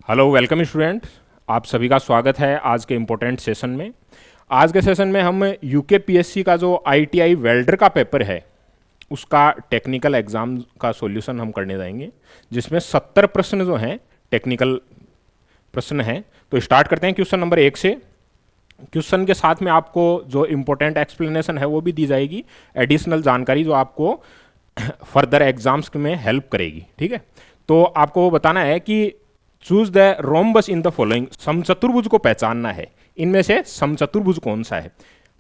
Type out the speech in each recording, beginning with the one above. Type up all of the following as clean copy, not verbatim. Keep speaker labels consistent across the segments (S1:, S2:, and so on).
S1: Hello welcome student. आप सभी का स्वागत है आज के इम्पोर्टेंट सेशन में। आज के सेशन में हम यूके पीएससी का जो आईटीआई वेल्डर का पेपर है उसका टेक्निकल एग्जाम का सॉल्यूशन हम करने जाएंगे, जिसमें 70 प्रश्न जो हैं टेक्निकल प्रश्न हैं। तो स्टार्ट करते हैं क्वेश्चन नंबर 1 से। क्वेश्चन के साथ में आपको जो इम्पोर्टेंट एक्सप्लेनेशन है वो भी दी जाएगी, एडिशनल जानकारी जो आपको फर्दर एग्जाम्स में हेल्प करेगी। ठीक है, तो आपको बताना है कि choose the rhombus in the following. समचतुर्भुज को पहचानना है, इनमें से समचतुर्भुज कौन सा है।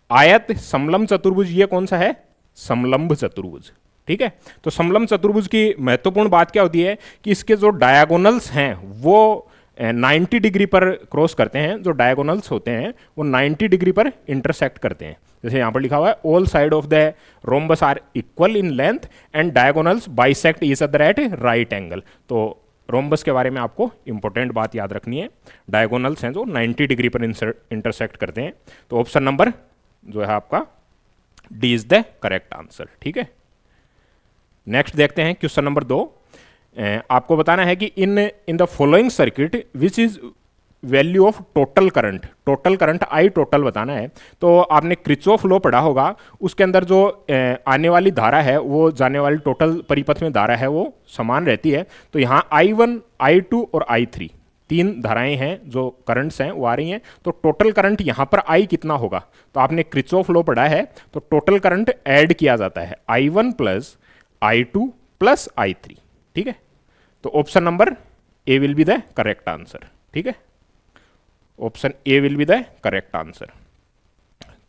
S1: आयत, समलंब चतुर्भुज, ये कौन सा है, समलंब चतुर्भुज। ठीक है, तो समलंब चतुर्भुज की महत्वपूर्ण बात क्या होती है कि इसके जो डायगोनल्स हैं वो 90 डिग्री पर क्रॉस करते हैं। जो डायगोनल्स होते हैं वो 90 डिग्री पर इंटरसेक्ट करते हैं। जैसे यहां पर लिखा हुआ है all side of the rhombus are equal in length and diagonals bisect each other at right angle. तो रोम्बस के बारे में आपको इंपॉर्टेंट बात याद रखनी है, डायगोनल्स हैं जो 90 डिग्री पर इंटरसेक्ट करते हैं। तो ऑप्शन नंबर जो है आपका D is the correct answer. ठीक है, नेक्स्ट देखते हैं क्वेश्चन नंबर 2। आपको बताना है कि इन the following circuit which is value of total current. Total current I total बताना है। तो आपने क्रिचॉफ लॉ पढ़ा होगा, उसके अंदर जो आने वाली धारा है वो जाने वाली टोटल परिपथ में धारा है वो समान रहती है। तो यहाँ I1, I2 और I3 तीन धाराएं हैं जो करंट्स हैं वो आ रही हैं। तो टोटल करंट यहाँ पर I कितना होगा, तो आपने क्रिचॉफ लॉ पढ़ा है, तो टोटल करंट ऐड किया जाता है I1 plus I2 plus I3। ठीक है, तो option number A will be the correct answer. ठीक है, option A will be the correct answer.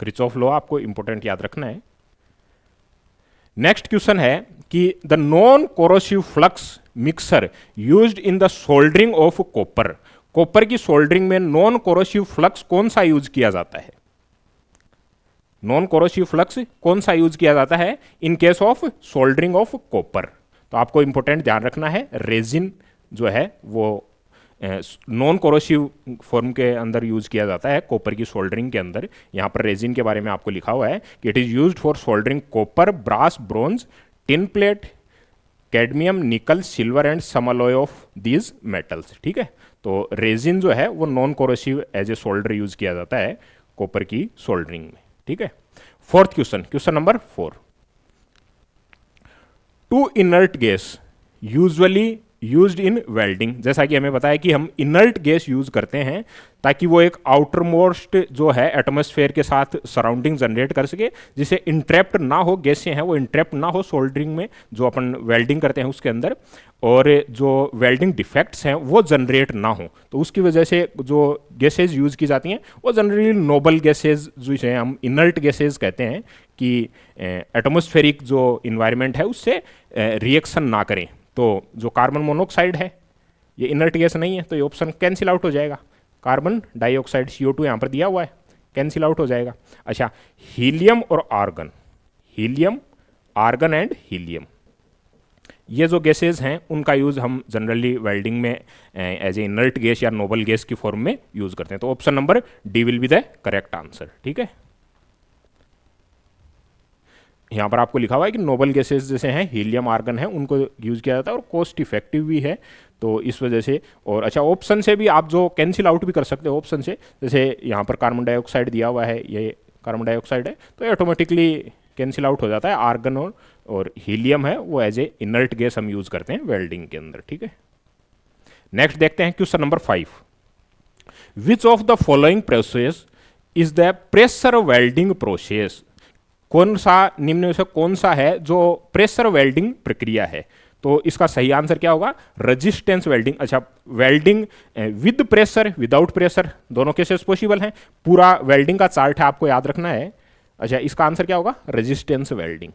S1: Kirchhoff law आपको इंपॉर्टेंट याद रखना है। नेक्स्ट क्वेश्चन है कि the non corrosive flux mixer used in the soldering of copper. Copper की soldering में नॉन कोरोसिव फ्लक्स कौन सा यूज किया जाता है। नॉन कोरोसिव फ्लक्स कौन सा यूज किया जाता है in case of soldering of copper. तो आपको इंपॉर्टेंट ध्यान रखना है, रेजिन जो है वो नॉन कोरोसिव फॉर्म के अंदर यूज किया जाता है कॉपर की सोल्डरिंग के अंदर। यहाँ पर रेजिन के बारे में आपको लिखा हुआ है कि it is used for soldering copper, brass, bronze, tin plate, cadmium, nickel, silver and some alloy of these metals. ठीक है, तो रेजिन जो है वो non corrosive as a solder use किया जाता है कॉपर की सोल्डरिंग में। ठीक है, fourth question, question number 4। Two inert gas usually used in welding. जैसा कि हमें पता है कि हम इनर्ट गैस यूज करते हैं ताकि वो एक आउटर मोस्ट जो है एटमॉस्फेयर के साथ सराउंडिंग जनरेट कर सके, जिसे इंट्रैप्ट ना हो, गैसें हैं वो इंट्रैप्ट ना हो सोल्डरिंग में जो अपन वेल्डिंग करते हैं उसके अंदर, और जो वेल्डिंग डिफेक्ट्स हैं वो जनरेट ना हो। तो उसकी वजह से जो गैसेज यूज की जाती हैं वो जनरली नोबल गैसेज जो है हम इनर्ट गैसेज कहते हैं कि एटमॉस्फेरिक जो इन्वायरमेंट है उससे रिएक्शन ना करें। तो जो कार्बन मोनोऑक्साइड है ये इनर्ट गैस नहीं है, तो ये ऑप्शन कैंसिल आउट हो जाएगा। कार्बन डाइऑक्साइड CO2 यहाँ पर दिया हुआ है, कैंसिल आउट हो जाएगा। अच्छा, हीलियम और argon, helium, argon and helium, ये जो गैसेज हैं उनका यूज हम जनरली वेल्डिंग में एज ए इनर्ट गैस या नोबल गैस की फॉर्म में यूज करते हैं। तो option number D will be the correct answer. ठीक है, यहाँ पर आपको लिखा हुआ है कि नोबल गैसेस जैसे हैं हीलियम, आर्गन है, उनको यूज किया जाता है और कॉस्ट इफेक्टिव भी है, तो इस वजह से। और अच्छा, ऑप्शन से भी आप जो कैंसिल आउट भी कर सकते हो ऑप्शन से, जैसे यहाँ पर कार्बन डाइऑक्साइड दिया हुआ है, ये कार्बन डाइऑक्साइड है, तो ऑटोमेटिकली कैंसिल आउट हो जाता है। आर्गन और हीलियम है वो एज ए इनर्ट गैस हम यूज करते हैं वेल्डिंग के अंदर। ठीक है, नेक्स्ट देखते हैं question number 5। Which of the following process is the pressure welding process. कौन सा निम्न में से कौन सा है जो प्रेशर वेल्डिंग प्रक्रिया है। तो इसका सही आंसर क्या होगा, रेजिस्टेंस वेल्डिंग। अच्छा, welding with pressure, without pressure, दोनों केसेस पॉसिबल हैं। पूरा वेल्डिंग का चार्ट है, आपको याद रखना है। अच्छा, इसका आंसर क्या होगा, resistance welding.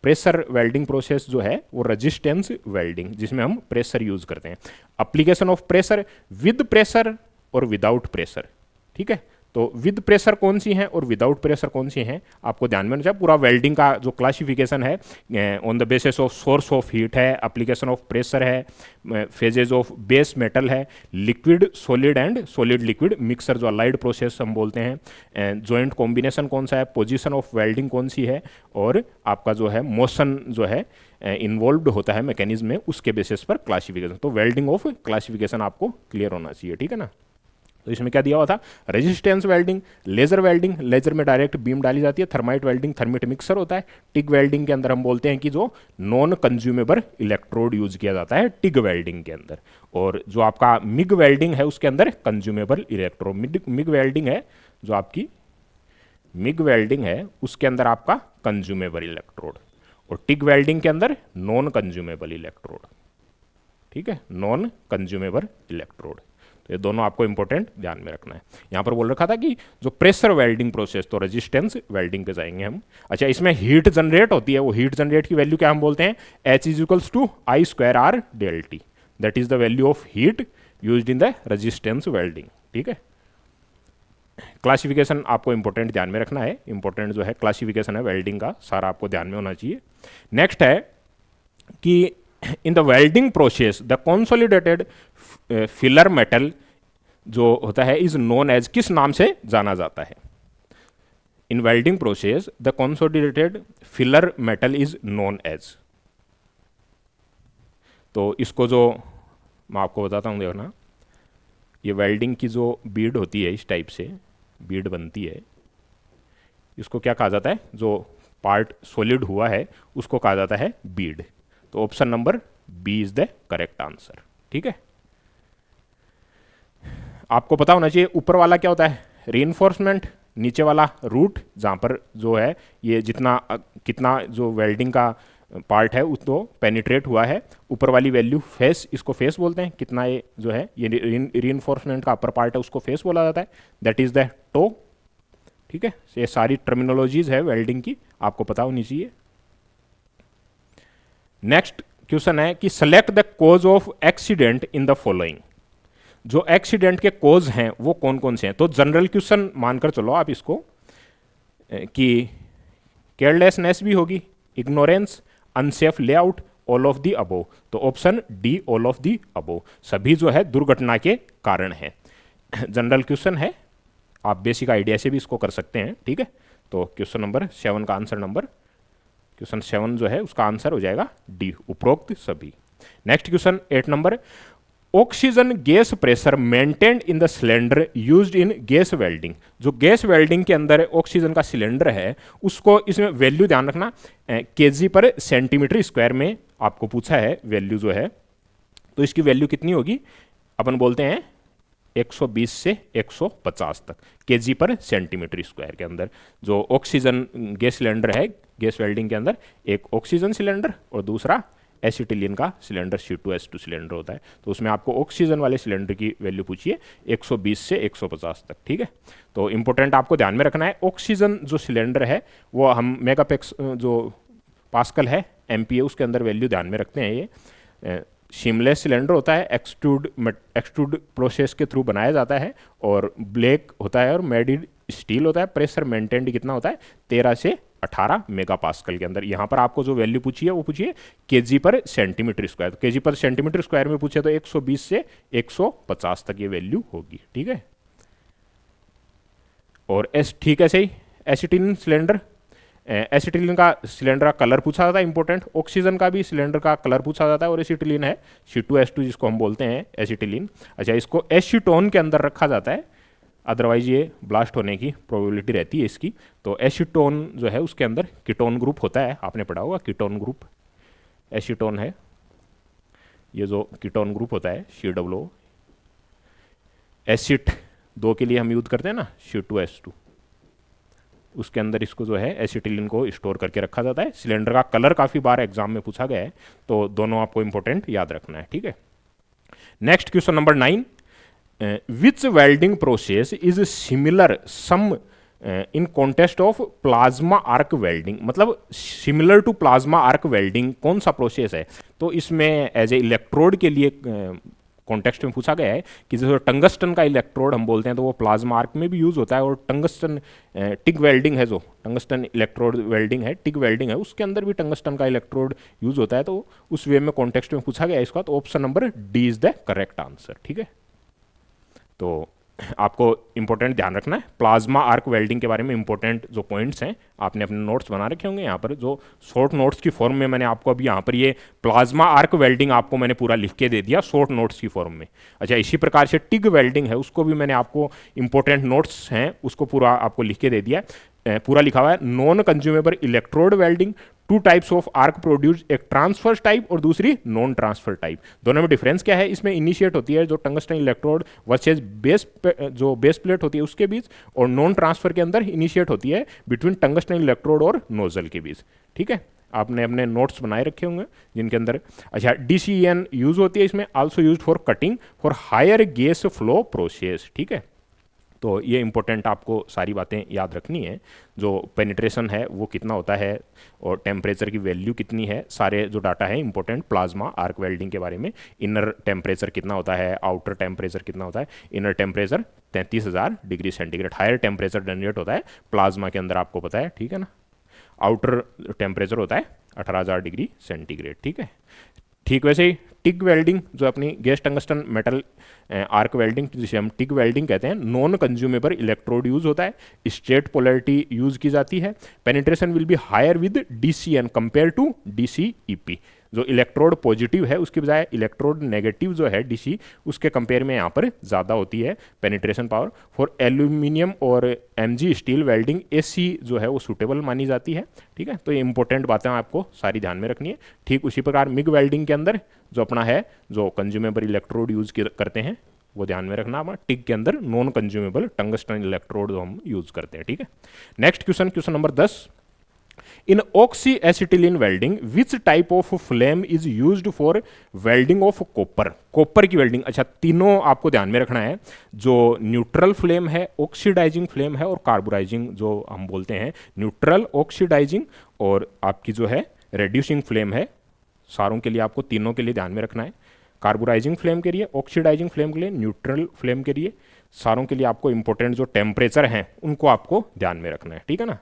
S1: Pressure welding process जो है वो रेजिस्टेंस वेल्डिंग, जिसमें हम प्रेशर यूज करते हैं। Application of pressure with pressure और विदाउट प्रेशर। ठीक है, तो विद प्रेशर कौन सी हैं और विदाउट प्रेशर कौन सी हैं आपको ध्यान में रखना चाहिए। पूरा वेल्डिंग का जो क्लासिफिकेशन है on the basis of source of heat है, एप्लीकेशन ऑफ प्रेशर है, फेजेज ऑफ बेस मेटल है, liquid solid and solid liquid mixer जो अलाइड प्रोसेस हम बोलते हैं, जॉइंट कॉम्बिनेशन कौन सा है, पोजीशन ऑफ वेल्डिंग कौन सी है, और आपका जो है मोशन जो है इन्वॉल्व्ड होता है मैकेनिज्म में, उसके बेसिस पर क्लासिफिकेशन। तो वेल्डिंग ऑफ क्लासिफिकेशन आपको क्लियर होना चाहिए, ठीक है ना। तो इसमें क्या दिया हुआ था, resistance welding, laser welding, laser में डायरेक्ट बीम डाली जाती है, थर्माइट वेल्डिंग, थर्मिट मिक्सर होता है, टिग वेल्डिंग के अंदर हम बोलते हैं कि जो नॉन कंज्यूमेबल इलेक्ट्रोड यूज किया जाता है टिग वेल्डिंग के अंदर, और जो आपका मिग वेल्डिंग है उसके अंदर कंज्यूमेबल इलेक्ट्रोड। मिग वेल्डिंग है जो आपकी मिग वेल्डिंग है उसके अंदर आपका कंज्यूमेबल इलेक्ट्रोड, और टिग वेल्डिंग के अंदर नॉन कंज्यूमेबल इलेक्ट्रोड, ठीक है, नॉन कंज्यूमेबल इलेक्ट्रोड। तो ये दोनों आपको इंपॉर्टेंट ध्यान में रखना है। यहाँ पर बोल रखा था कि जो प्रेशर वेल्डिंग प्रोसेस, तो रेजिस्टेंस वेल्डिंग पे जाएंगे हम। अच्छा, इसमें हीट जनरेट होती है, वो हीट जनरेट की वैल्यू क्या हम बोलते हैं, H is equals to I square R del T, that is the value of heat used in the resistance welding, ठीक है। क्लासिफिकेशन आपको इंपॉर्टेंट ध्यान में रखना है, इंपॉर्टेंट जो है क्लासिफिकेशन है वेल्डिंग का सारा आपको ध्यान में होना चाहिए। नेक्स्ट है कि इन the welding process the consolidated filler metal जो होता है इज नोन एज, किस नाम से जाना जाता है। In welding process the consolidated filler metal is known as. तो इसको जो मैं आपको बताता हूं, देखना, ये वेल्डिंग की जो बीड होती है, इस टाइप से बीड बनती है, इसको क्या कहा जाता है, जो पार्ट सॉलिड हुआ है उसको कहा जाता है बीड। तो option number B is the correct answer, ठीक है। आपको पता होना चाहिए ऊपर वाला क्या होता है, रीइंफोर्समेंट, नीचे वाला रूट, जहां पर जो है ये जितना कितना जो वेल्डिंग का पार्ट है उसको पेनिट्रेट हुआ है, ऊपर वाली वैल्यू फेस, इसको फेस बोलते हैं, कितना ये जो है ये रीइंफोर्समेंट का अपर पार्ट है उसको फेस बोला जाता है, दैट इज द टो, ठीक है। ये सारी टर्मिनोलॉजीज है वेल्डिंग की, आपको पता होनी चाहिए। नेक्स्ट क्वेश्चन है कि select the cause of accident in the following. जो एक्सीडेंट के कॉज हैं वो कौन कौन से हैं। तो जनरल क्वेश्चन मानकर चलो आप इसको, कि केयरलेसनेस भी होगी, ignorance, unsafe layout, all of the above. तो option D all of the above, सभी जो है दुर्घटना के कारण है। जनरल क्वेश्चन है, आप बेसिक आइडिया से भी इसको कर सकते हैं, ठीक है। तो क्वेश्चन नंबर 7 का आंसर नंबर, क्वेश्चन 7 जो है उसका आंसर हो जाएगा डी, उपरोक्त सभी। Next question 8 number, oxygen gas pressure maintained in the cylinder used in gas welding. जो गैस वेल्डिंग के अंदर ऑक्सीजन का सिलेंडर है उसको, इसमें वैल्यू ध्यान रखना, केजी पर सेंटीमीटर स्क्वायर में आपको पूछा है वैल्यू जो है, तो इसकी वैल्यू कितनी होगी, अपन बोलते हैं 120 से 150 तक केजी पर सेंटीमीटर स्क्वायर के अंदर। जो ऑक्सीजन गैस सिलेंडर है गैस वेल्डिंग के अंदर, एक ऑक्सीजन सिलेंडर और दूसरा एसिटिलीन का सिलेंडर C2H2 सिलेंडर होता है। तो उसमें आपको ऑक्सीजन वाले सिलेंडर की वैल्यू पूछिए 120 से 150 तक, ठीक है। तो इंपॉर्टेंट आपको ध्यान में रखना है, ऑक्सीजन जो सिलेंडर है वो हम मेगापेक्स जो पास्कल है MPa उसके अंदर वैल्यू ध्यान में रखते हैं। ये शिमलेस सिलेंडर होता है, एक्सट्रूड प्रोसेस के थ्रू बनाया जाता है, और ब्लैक होता है और मेड स्टील होता है। प्रेशर मेंटेन्ड कितना होता है, 13 से 18 मेगापास्कल के अंदर। यहाँ पर आपको जो वैल्यू पूछी है वो पूछिए केजी पर सेंटीमीटर स्क्वायर। तो केजी पर सेंटीमीटर स्क्वायर में पूछे तो 120 से 150 तक ये वैल्यू होगी, ठीक है। और ठीक है सही, एसिटिलीन सिलेंडर, एसिटिलीन का सिलेंडर का कलर पूछा जाता है इंपॉर्टेंट, ऑक्सीजन का भी सिलेंडर का कलर पूछा जाता है, और एसिटिलीन है C2H2 जिसको हम बोलते हैं एसिटिलीन। अच्छा, इसको एसीटोन के अंदर रखा जाता है, अदरवाइज ये ब्लास्ट होने की प्रोबेबिलिटी रहती है इसकी। तो एसीटोन जो है उसके अंदर कीटोन ग्रुप होता है, आपने पढ़ा होगा कीटोन ग्रुप, एसीटोन है ये जो कीटोन ग्रुप होता है COO। एसिड 2 के लिए हम यूज करते हैं ना C2H2, उसके अंदर इसको जो है एसिटिलीन को स्टोर करके रखा जाता है। सिलेंडर का कलर काफ़ी बार एग्जाम में पूछा गया है, तो दोनों आपको इंपॉर्टेंट याद रखना है, ठीक है। Next question number 9, which welding process is similar some in contest of plasma arc welding. मतलब similar to plasma arc welding कौन सा प्रोसेस है। तो इसमें एज ए इलेक्ट्रोड के लिए कॉन्टेक्स्ट में पूछा गया है कि जैसे टंगस्टन का इलेक्ट्रोड हम बोलते हैं तो वो प्लाज्मा आर्क में भी यूज़ होता है, और टंगस्टन टिग वेल्डिंग है, जो टंगस्टन इलेक्ट्रोड वेल्डिंग है, टिग वेल्डिंग है, उसके अंदर भी टंगस्टन का इलेक्ट्रोड यूज़ होता है। तो उस वे में कॉन्टेक्स्ट में पूछा गया है इसका, तो option number D is the correct answer. ठीक है, तो आपको इंपॉर्टेंट ध्यान रखना है प्लाज्मा आर्क वेल्डिंग के बारे में। इंपॉर्टेंट जो पॉइंट्स हैं आपने अपने नोट्स बना रखे होंगे, यहाँ पर जो शॉर्ट नोट्स की फॉर्म में मैंने आपको अभी यहाँ पर ये प्लाज्मा आर्क वेल्डिंग आपको मैंने पूरा लिख के दे दिया शॉर्ट नोट्स की फॉर्म में। अच्छा, इसी प्रकार से टिग वेल्डिंग है, उसको भी मैंने आपको इंपॉर्टेंट नोट्स हैं उसको पूरा आपको लिख के दे दिया है, पूरा लिखा हुआ है। Non consumable electrode welding, 2 types of arc produce, एक ट्रांसफर टाइप और दूसरी नॉन ट्रांसफर टाइप। दोनों में डिफरेंस क्या है? इसमें इनिशिएट होती है जो टंगस्टन इलेक्ट्रोड वर्सेस जो बेस प्लेट होती है उसके बीच, और नॉन ट्रांसफर के अंदर इनिशिएट होती है बिटवीन टंगस्टन इलेक्ट्रोड और नोजल के बीच। ठीक है, आपने अपने नोट्स बनाए रखे होंगे जिनके अंदर। अच्छा, DCEN यूज होती है इसमें, also use for cutting for higher gas flow process. ठीक है, तो ये इंपॉर्टेंट आपको सारी बातें याद रखनी है। जो पेनिट्रेशन है वो कितना होता है और टेम्परेचर की वैल्यू कितनी है, सारे जो डाटा है इंपॉर्टेंट प्लाज्मा आर्क वेल्डिंग के बारे में। इनर टेम्परेचर कितना होता है, आउटर टेम्परेचर कितना होता है। Inner temperature 33,000 degree centigrade, higher temperature generate होता है प्लाज्मा के अंदर, आपको पता है। ठीक है ना, आउटर टेम्परेचर होता है 18,000 डिग्री सेंटीग्रेड। ठीक है, ठीक वैसे ही टिग वेल्डिंग जो अपनी gas tungsten metal arc welding जिसे हम टिग वेल्डिंग कहते हैं, नॉन कंज्यूमेबल इलेक्ट्रोड यूज होता है, स्ट्रेट पोलैरिटी यूज की जाती है, penetration will be higher with DCN compare to DCEP। जो इलेक्ट्रोड पॉजिटिव है उसकी बजाय इलेक्ट्रोड नेगेटिव जो है DC, उसके कंपेयर में यहाँ पर ज़्यादा होती है पेनिट्रेशन पावर। फॉर एल्यूमिनियम और MG स्टील वेल्डिंग AC जो है वो सूटेबल मानी जाती है। ठीक है, तो ये इंपॉर्टेंट बातें आपको सारी ध्यान में रखनी है। ठीक उसी प्रकार मिग वेल्डिंग के अंदर जो अपना है जो कंज्यूमेबल इलेक्ट्रोड यूज करते हैं वो ध्यान में रखना। आप टिग के अंदर नॉन कंज्यूमेबल टंगस्टन इलेक्ट्रोड जो हम यूज करते हैं। ठीक है, next question, question number 10। In oxyacetylene welding, which type of flame is used for welding of copper? Copper की वेल्डिंग। अच्छा, तीनों आपको ध्यान में रखना है। जो न्यूट्रल फ्लेम है, ऑक्सीडाइजिंग फ्लेम है और कार्बोराइजिंग जो हम बोलते हैं, न्यूट्रल, ऑक्सीडाइजिंग और आपकी जो है रेड्यूसिंग फ्लेम है। सारों के लिए आपको तीनों के लिए ध्यान में रखना है। कार्बोराइजिंग फ्लेम के लिए, ऑक्सीडाइजिंग फ्लेम के लिए, न्यूट्रल फ्लेम के लिए, सारों के लिए आपको इंपॉर्टेंट जो टेम्परेचर हैं उनको आपको ध्यान में रखना है। ठीक है ना,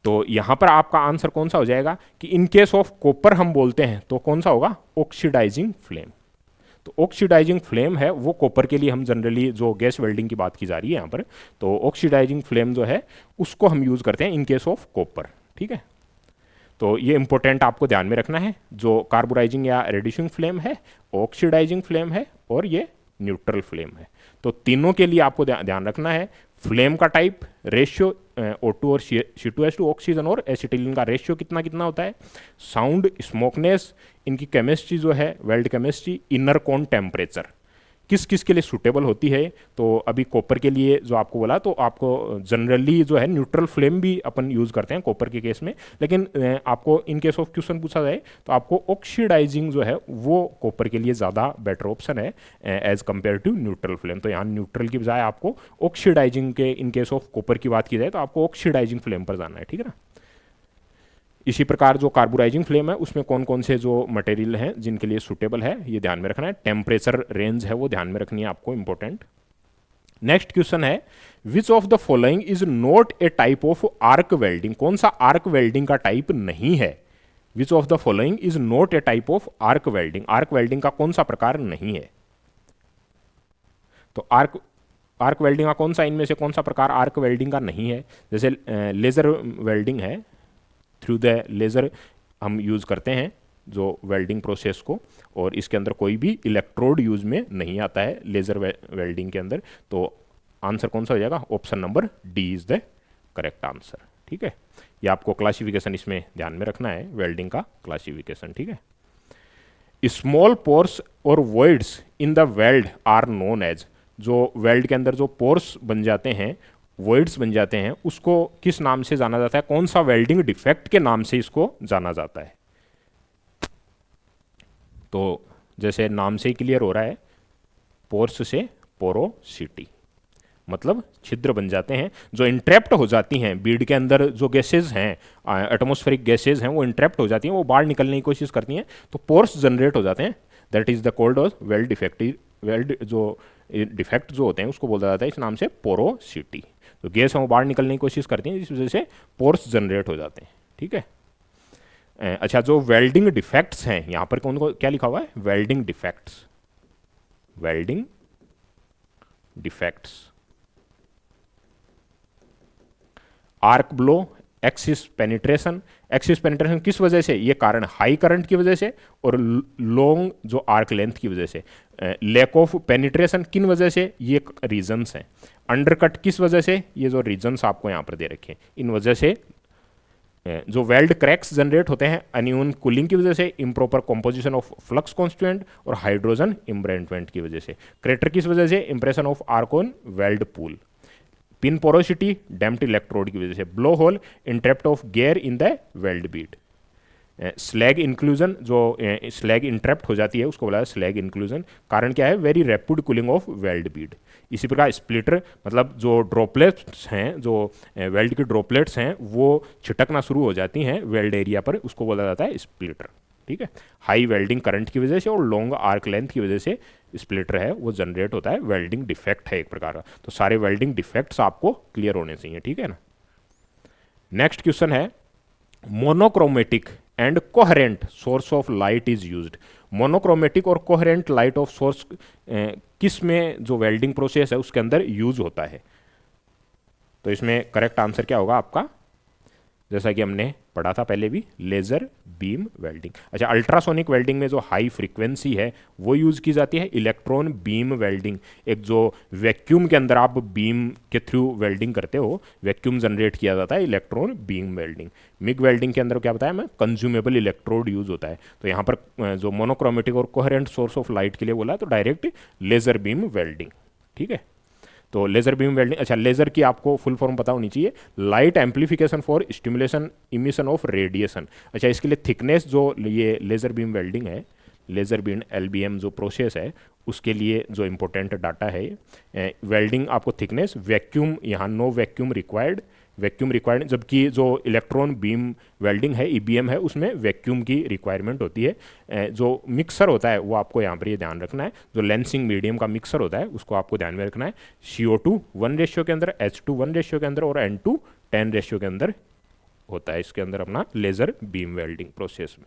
S1: तो यहां पर आपका आंसर कौन सा हो जाएगा कि इन केस ऑफ कॉपर हम बोलते हैं तो कौन सा होगा? Oxidising flame. तो ऑक्सीडाइजिंग फ्लेम है वो कॉपर के लिए हम जनरली जो गैस वेल्डिंग की बात की जा रही है यहाँ पर, तो ऑक्सीडाइजिंग फ्लेम जो है उसको हम यूज करते हैं इन केस ऑफ कॉपर। ठीक है, तो ये इंपॉर्टेंट आपको ध्यान में रखना है। जो कार्बोराइजिंग या रेड्यूसिंग फ्लेम है, ऑक्सीडाइजिंग फ्लेम है और ये न्यूट्रल फ्लेम है। तो तीनों के लिए आपको ध्यान रखना है। फ्लेम का टाइप, रेशियो O2 और C2H2 ऑक्सीजन और एसिटिलीन का रेशियो कितना कितना होता है, साउंड, स्मोकनेस, इनकी केमिस्ट्री जो है वेल्ड केमिस्ट्री, इनर कोन टेम्परेचर किस किस के लिए सूटेबल होती है। तो अभी कॉपर के लिए जो आपको बोला, तो आपको जनरली जो है न्यूट्रल फ्लेम भी अपन यूज़ करते हैं कॉपर के केस में, लेकिन आपको इन केस ऑफ क्वेश्चन पूछा जाए तो आपको ऑक्सीडाइजिंग जो है वो कॉपर के लिए ज़्यादा बेटर ऑप्शन है as compare to neutral flame. तो यहाँ न्यूट्रल की बजाय आपको ऑक्सीडाइजिंग के, इन केस ऑफ कॉपर की बात की जाए तो आपको ऑक्सीडाइजिंग फ्लेम पर जाना है। ठीक है ना, इसी प्रकार जो कार्बोराइजिंग फ्लेम है उसमें कौन कौन से जो मटेरियल हैं जिनके लिए सूटेबल है ये ध्यान में रखना है। टेम्परेचर रेंज है वो ध्यान में रखनी है आपको, इंपॉर्टेंट। नेक्स्ट क्वेश्चन है, which of the following is not a type of arc welding? कौन सा आर्क वेल्डिंग का टाइप नहीं है? Which of the following is not a type of arc welding? Arc welding का कौन सा प्रकार नहीं है? तो आर्क वेल्डिंग का कौन सा, इनमें से कौन सा प्रकार आर्क वेल्डिंग का नहीं है? जैसे लेजर वेल्डिंग है, थ्रू द लेज़र हम यूज़ करते हैं जो वेल्डिंग प्रोसेस को, और इसके अंदर कोई भी इलेक्ट्रोड यूज में नहीं आता है लेज़र वेल्डिंग के अंदर। तो आंसर कौन सा हो जाएगा? Option number D is the correct answer. ठीक है, ये आपको क्लासिफिकेशन इसमें ध्यान में रखना है, वेल्डिंग का क्लासिफिकेशन। ठीक है, स्मॉल पोर्स और voids in the weld are known as, जो वेल्ड के अंदर जो पोर्स बन जाते हैं, वॉइड्स बन जाते हैं, उसको किस नाम से जाना जाता है? कौन सा वेल्डिंग डिफेक्ट के नाम से इसको जाना जाता है? तो जैसे नाम से ही क्लियर हो रहा है, पोर्स से पोरोसिटी, मतलब छिद्र बन जाते हैं जो इंट्रैप्ट हो जाती हैं बीड के अंदर। जो गैसेज हैं, एटमॉस्फेरिक गैसेज हैं, वो इंट्रैप्ट हो जाती हैं, वो बाहर निकलने की कोशिश करती हैं, तो पोर्स जनरेट हो जाते हैं। That is the called off weld जो डिफेक्ट जो होते हैं उसको बोला जाता है इस नाम से पोरोसिटी। तो गैस हम बाहर निकलने की कोशिश करते हैं, इस वजह से पोर्स जनरेट हो जाते हैं। ठीक है। अच्छा, जो वेल्डिंग डिफेक्ट्स हैं यहाँ पर कौन को क्या लिखा हुआ है, welding defects, welding defects, arc blow, axis penetration. Axis penetration किस वजह से, ये कारण हाई करंट की वजह से और लॉन्ग जो आर्क लेंथ की वजह से। लैक ऑफ पेनिट्रेशन किन वजह से, ये रीजंस हैं। अंडरकट किस वजह से, ये जो रीजंस आपको यहाँ पर दे रखे हैं इन वजह से। जो वेल्ड क्रैक्स जनरेट होते हैं अनइवन कूलिंग की वजह से, improper composition of flux constituent और हाइड्रोजन इम्ब्रेंटमेंट की वजह से। क्रेटर किस वजह से, impression of arc on weld pool. Pin porosity damped electrode की वजह से। Blow hole interrupt of gear in the weld bead. Slag inclusion, जो स्लैग इंटरप्ट हो जाती है उसको बोला है स्लैग इंक्लूजन। कारण क्या है, very rapid cooling of weld Beed. इसी प्रकार स्प्लिटर, मतलब जो ड्रॉपलेट्स हैं, जो वेल्ड की ड्रॉपलेट्स हैं वो छिटकना शुरू हो जाती हैं वेल्ड एरिया पर, उसको बोला जाता है स्प्लिटर। ठीक है। हाई वेल्डिंग करंट की वजह से और लॉन्ग आर्क लेंथ की वजह से स्प्लिटर है वो जनरेट होता है, वेल्डिंग डिफेक्ट है एक प्रकार का। तो सारे वेल्डिंग डिफेक्ट्स आपको क्लियर होने चाहिए। ठीक है ना। नेक्स्ट क्वेश्चन है, monochromatic and coherent source of light is used. Monochromatic और कोहेरेंट लाइट ऑफ सोर्स किस में जो वेल्डिंग प्रोसेस है उसके अंदर यूज होता है। तो इसमें करेक्ट आंसर क्या होगा आपका, जैसा कि हमने पढ़ा था पहले भी, लेजर बीम वेल्डिंग। अच्छा, अल्ट्रासोनिक वेल्डिंग में जो हाई फ्रीक्वेंसी है वो यूज की जाती है। इलेक्ट्रॉन बीम वेल्डिंग, एक जो वैक्यूम के अंदर आप बीम के थ्रू वेल्डिंग करते हो, वैक्यूम जनरेट किया जाता है, electron beam welding. MiG welding के अंदर क्या बताया मैं, कंज्यूमेबल इलेक्ट्रोड यूज होता है। तो यहाँ पर जो मोनोक्रोमेटिक और कोहेरेंट सोर्स ऑफ लाइट के लिए बोला तो डायरेक्ट लेजर बीम वेल्डिंग। ठीक है। तो लेजर बीम वेल्डिंग, अच्छा लेजर की आपको फुल फॉर्म पता होनी चाहिए, light amplification for stimulation emission of radiation. अच्छा, इसके लिए थिकनेस जो ये लेजर बीम वेल्डिंग है, लेजर बीम LBM जो प्रोसेस है उसके लिए जो इंपॉर्टेंट डाटा है, वेल्डिंग आपको थिकनेस, वैक्यूम, यहाँ no vacuum required, vacuum required, जबकि जो इलेक्ट्रॉन बीम वेल्डिंग है EBM है उसमें वैक्यूम की रिक्वायरमेंट होती है। जो मिक्सर होता है वो आपको यहाँ पर ये ध्यान रखना है, जो लेंसिंग मीडियम का मिक्सर होता है उसको आपको ध्यान में रखना है। CO2 1 रेशियो के अंदर, H2 1 रेशियो के अंदर और N2 10 रेशियो के अंदर होता है इसके अंदर अपना लेजर बीम वेल्डिंग प्रोसेस में।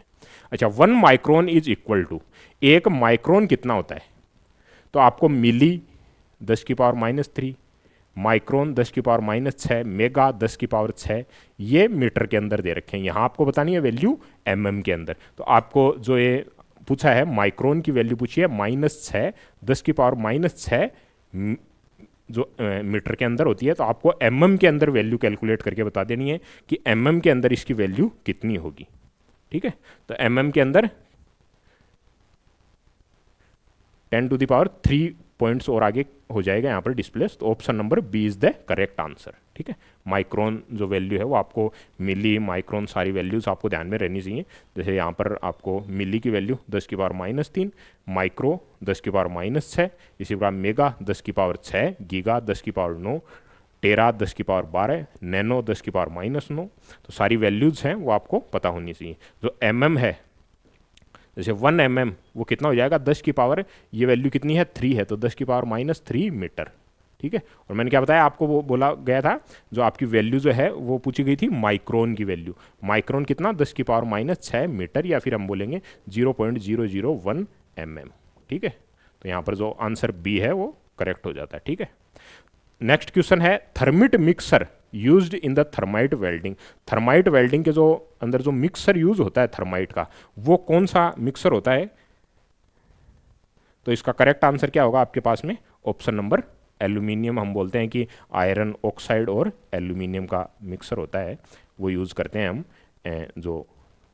S1: अच्छा, 1 micron is equal to, 1 micron कितना होता है, तो आपको मिली 10⁻³ माइक्रोन 10⁻⁶, मेगा 10⁻⁶, ये मीटर के अंदर दे रखे हैं। यहाँ आपको बतानी है वैल्यू mm के अंदर। तो आपको जो ये पूछा है माइक्रोन की वैल्यू पूछी है -6 10⁻⁶ जो मीटर के अंदर होती है, तो आपको mm के अंदर वैल्यू कैलकुलेट करके बता देनी है कि mm के अंदर इसकी वैल्यू कितनी होगी। ठीक है। तो mm के अंदर 10⁻³ पॉइंट्स और आगे हो जाएगा यहाँ पर डिस्प्लेस। तो option number B is the correct answer. ठीक है। माइक्रोन जो वैल्यू है वो आपको मिली माइक्रोन सारी वैल्यूज आपको ध्यान में रहनी चाहिए। जैसे यहाँ पर आपको मिली की वैल्यू 10⁻⁻3, माइक्रो 10⁻⁻6, इसी प्रकार मेगा 10⁻6, गीगा 10⁻9, टेरा 10⁻12, नैनो 10⁻−9। तो सारी वैल्यूज हैं वो आपको पता होनी चाहिए। जो mm है, जैसे 1 mm वो कितना हो जाएगा 10 की पावर, ये वैल्यू कितनी है 3 है, तो 10⁻³ मीटर। ठीक है। और मैंने क्या बताया आपको, वो बोला गया था जो आपकी वैल्यू जो है वो पूछी गई थी माइक्रोन की वैल्यू। माइक्रोन कितना 10⁻⁻6 मीटर, या फिर हम बोलेंगे 0.001 mm। ठीक है। तो यहाँ पर जो आंसर बी है वो करेक्ट हो जाता है। ठीक है। नेक्स्ट क्वेश्चन है, thermit mixer used in the thermite welding. Thermite welding के जो अंदर जो मिक्सर यूज होता है थर्माइट का, वो कौन सा मिक्सर होता है। तो इसका करेक्ट आंसर क्या होगा आपके पास में, ऑप्शन नंबर एल्यूमिनियम। हम बोलते हैं कि आयरन ऑक्साइड और एल्यूमिनियम का मिक्सर होता है, वो यूज़ करते हैं हम। जो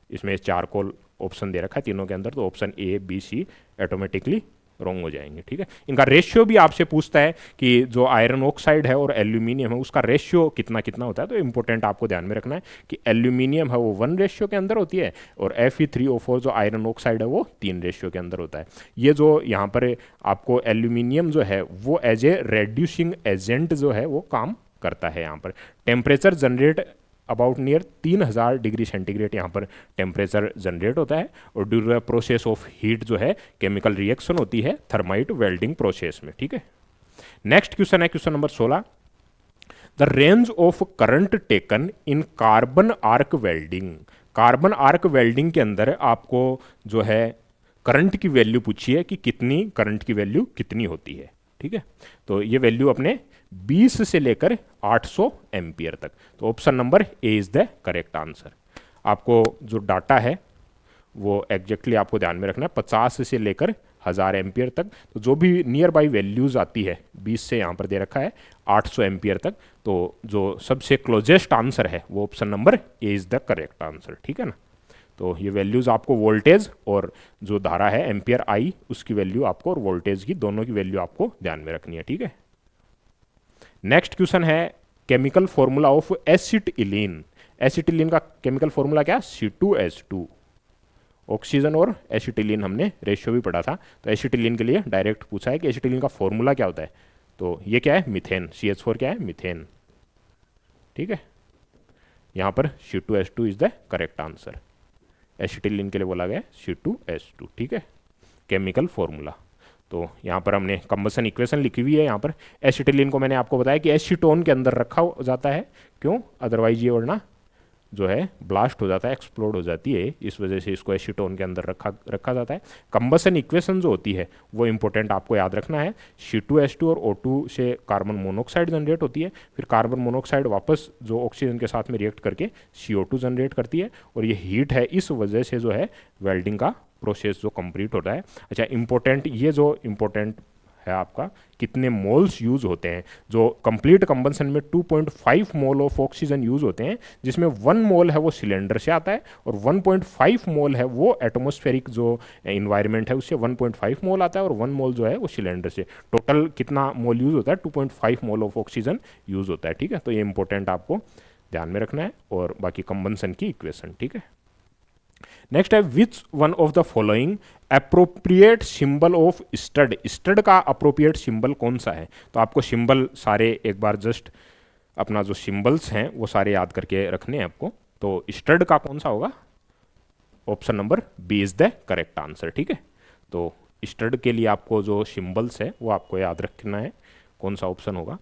S1: इसमें चारकोल ऑप्शन दे रखा है तीनों के अंदर, तो option A B C automatically wrong हो जाएंगे। ठीक है। इनका रेशियो भी आपसे पूछता है कि जो आयरन ऑक्साइड है और एल्यूमिनियम है उसका रेशियो कितना कितना होता है। तो इंपॉर्टेंट आपको ध्यान में रखना है कि एल्यूमिनियम है वो 1 रेशियो के अंदर होती है, और Fe3O4 जो आयरन ऑक्साइड है वो 3 रेशियो के अंदर होता है। ये जो यहाँ पर आपको एल्यूमिनियम जो है वो एज ए रेड्यूसिंग एजेंट जो है वो काम करता है। यहाँ पर temperature generate about near 3000 degree centigrade यहाँ पर टेम्परेचर जनरेट होता है, और ड्यूरिंग प्रोसेस ऑफ हीट जो है केमिकल रिएक्शन होती है थर्माइट वेल्डिंग प्रोसेस में। ठीक है, नेक्स्ट क्वेश्चन है question number 16। The range of current taken in carbon arc welding. Carbon arc welding के अंदर आपको जो है करंट की वैल्यू पूछी है कि कितनी करंट की वैल्यू कितनी होती है। ठीक है, तो ये वैल्यू अपने 20 से लेकर 800 एम्पियर तक। तो option number A is the correct answer. आपको जो डाटा है वो एग्जैक्टली आपको ध्यान में रखना है, 50 से लेकर 1000 एम्पियर तक। तो जो भी नियर बाई वैल्यूज आती है 20 से यहाँ पर दे रखा है 800 एम्पियर तक, तो जो सबसे क्लोजेस्ट आंसर है वो option number A is the correct answer. ठीक है ना, तो ये वैल्यूज आपको वोल्टेज और जो धारा है एम्पियर आई उसकी वैल्यू आपको, और वोल्टेज की दोनों की वैल्यू आपको ध्यान में रखनी है। ठीक है, नेक्स्ट क्वेश्चन है chemical formula of acetylene. Acetylene का केमिकल फॉर्मूला क्या? C2H2। ऑक्सीजन और एसिटिलीन हमने रेशियो भी पढ़ा था, तो एसिटिलीन के लिए डायरेक्ट पूछा है कि एसिटिलीन का फॉर्मूला क्या होता है, तो ये क्या है? मीथेन। CH4 क्या है? मीथेन। ठीक है, यहाँ पर C2H2 is the correct answer. Acetylene के लिए बोला गया C2H2। ठीक है, केमिकल फॉर्मूला। तो यहाँ पर हमने कंबसन इक्वेशन लिखी हुई है। यहाँ पर एसिटिलीन को मैंने आपको बताया कि एसीटोन के अंदर रखा जाता है, क्यों? अदरवाइज ये वरना जो है ब्लास्ट हो जाता है, एक्सप्लोड हो जाती है, इस वजह से इसको एसीटोन के अंदर रखा जाता है। कंबसन इक्वेशन जो होती है वो इंपॉर्टेंट आपको याद रखना है। C2H2 और O2 से कार्बन मोनोऑक्साइड जनरेट होती है, फिर कार्बन मोनोऑक्साइड वापस जो ऑक्सीजन के साथ में रिएक्ट करके CO2 जनरेट करती है, और ये हीट है, इस वजह से जो है वेल्डिंग का प्रोसेस जो कंप्लीट होता है। अच्छा, इंपॉर्टेंट ये जो इंपॉर्टेंट है आपका, कितने मोल्स यूज होते हैं। जो कंप्लीट कंबंशन में 2.5 मोल ऑफ ऑक्सीजन यूज होते हैं, जिसमें 1 मोल है वो सिलेंडर से आता है, और 1.5 मोल है वो एटमॉस्फेरिक जो इन्वायरमेंट है उससे 1.5 मोल आता है, और 1 मोल जो है वो सिलेंडर से। टोटल कितना मोल यूज होता है? 2.5 मोल ऑफ ऑक्सीजन यूज होता है। ठीक है, तो ये इंपॉर्टेंट आपको ध्यान में रखना है, और बाकी कंबंशन की इक्वेशन। ठीक है, नेक्स्ट है which one of the following appropriate symbol of stud. Stud का अप्रोप्रिएट सिंबल कौन सा है? तो आपको सिंबल सारे एक बार जस्ट अपना जो सिंबल्स हैं वो सारे याद करके रखने हैं आपको। तो स्टड का कौन सा होगा? Option number B is the correct answer. ठीक है, तो स्टड के लिए आपको जो सिंबल्स है वो आपको याद रखना है, कौन सा ऑप्शन होगा।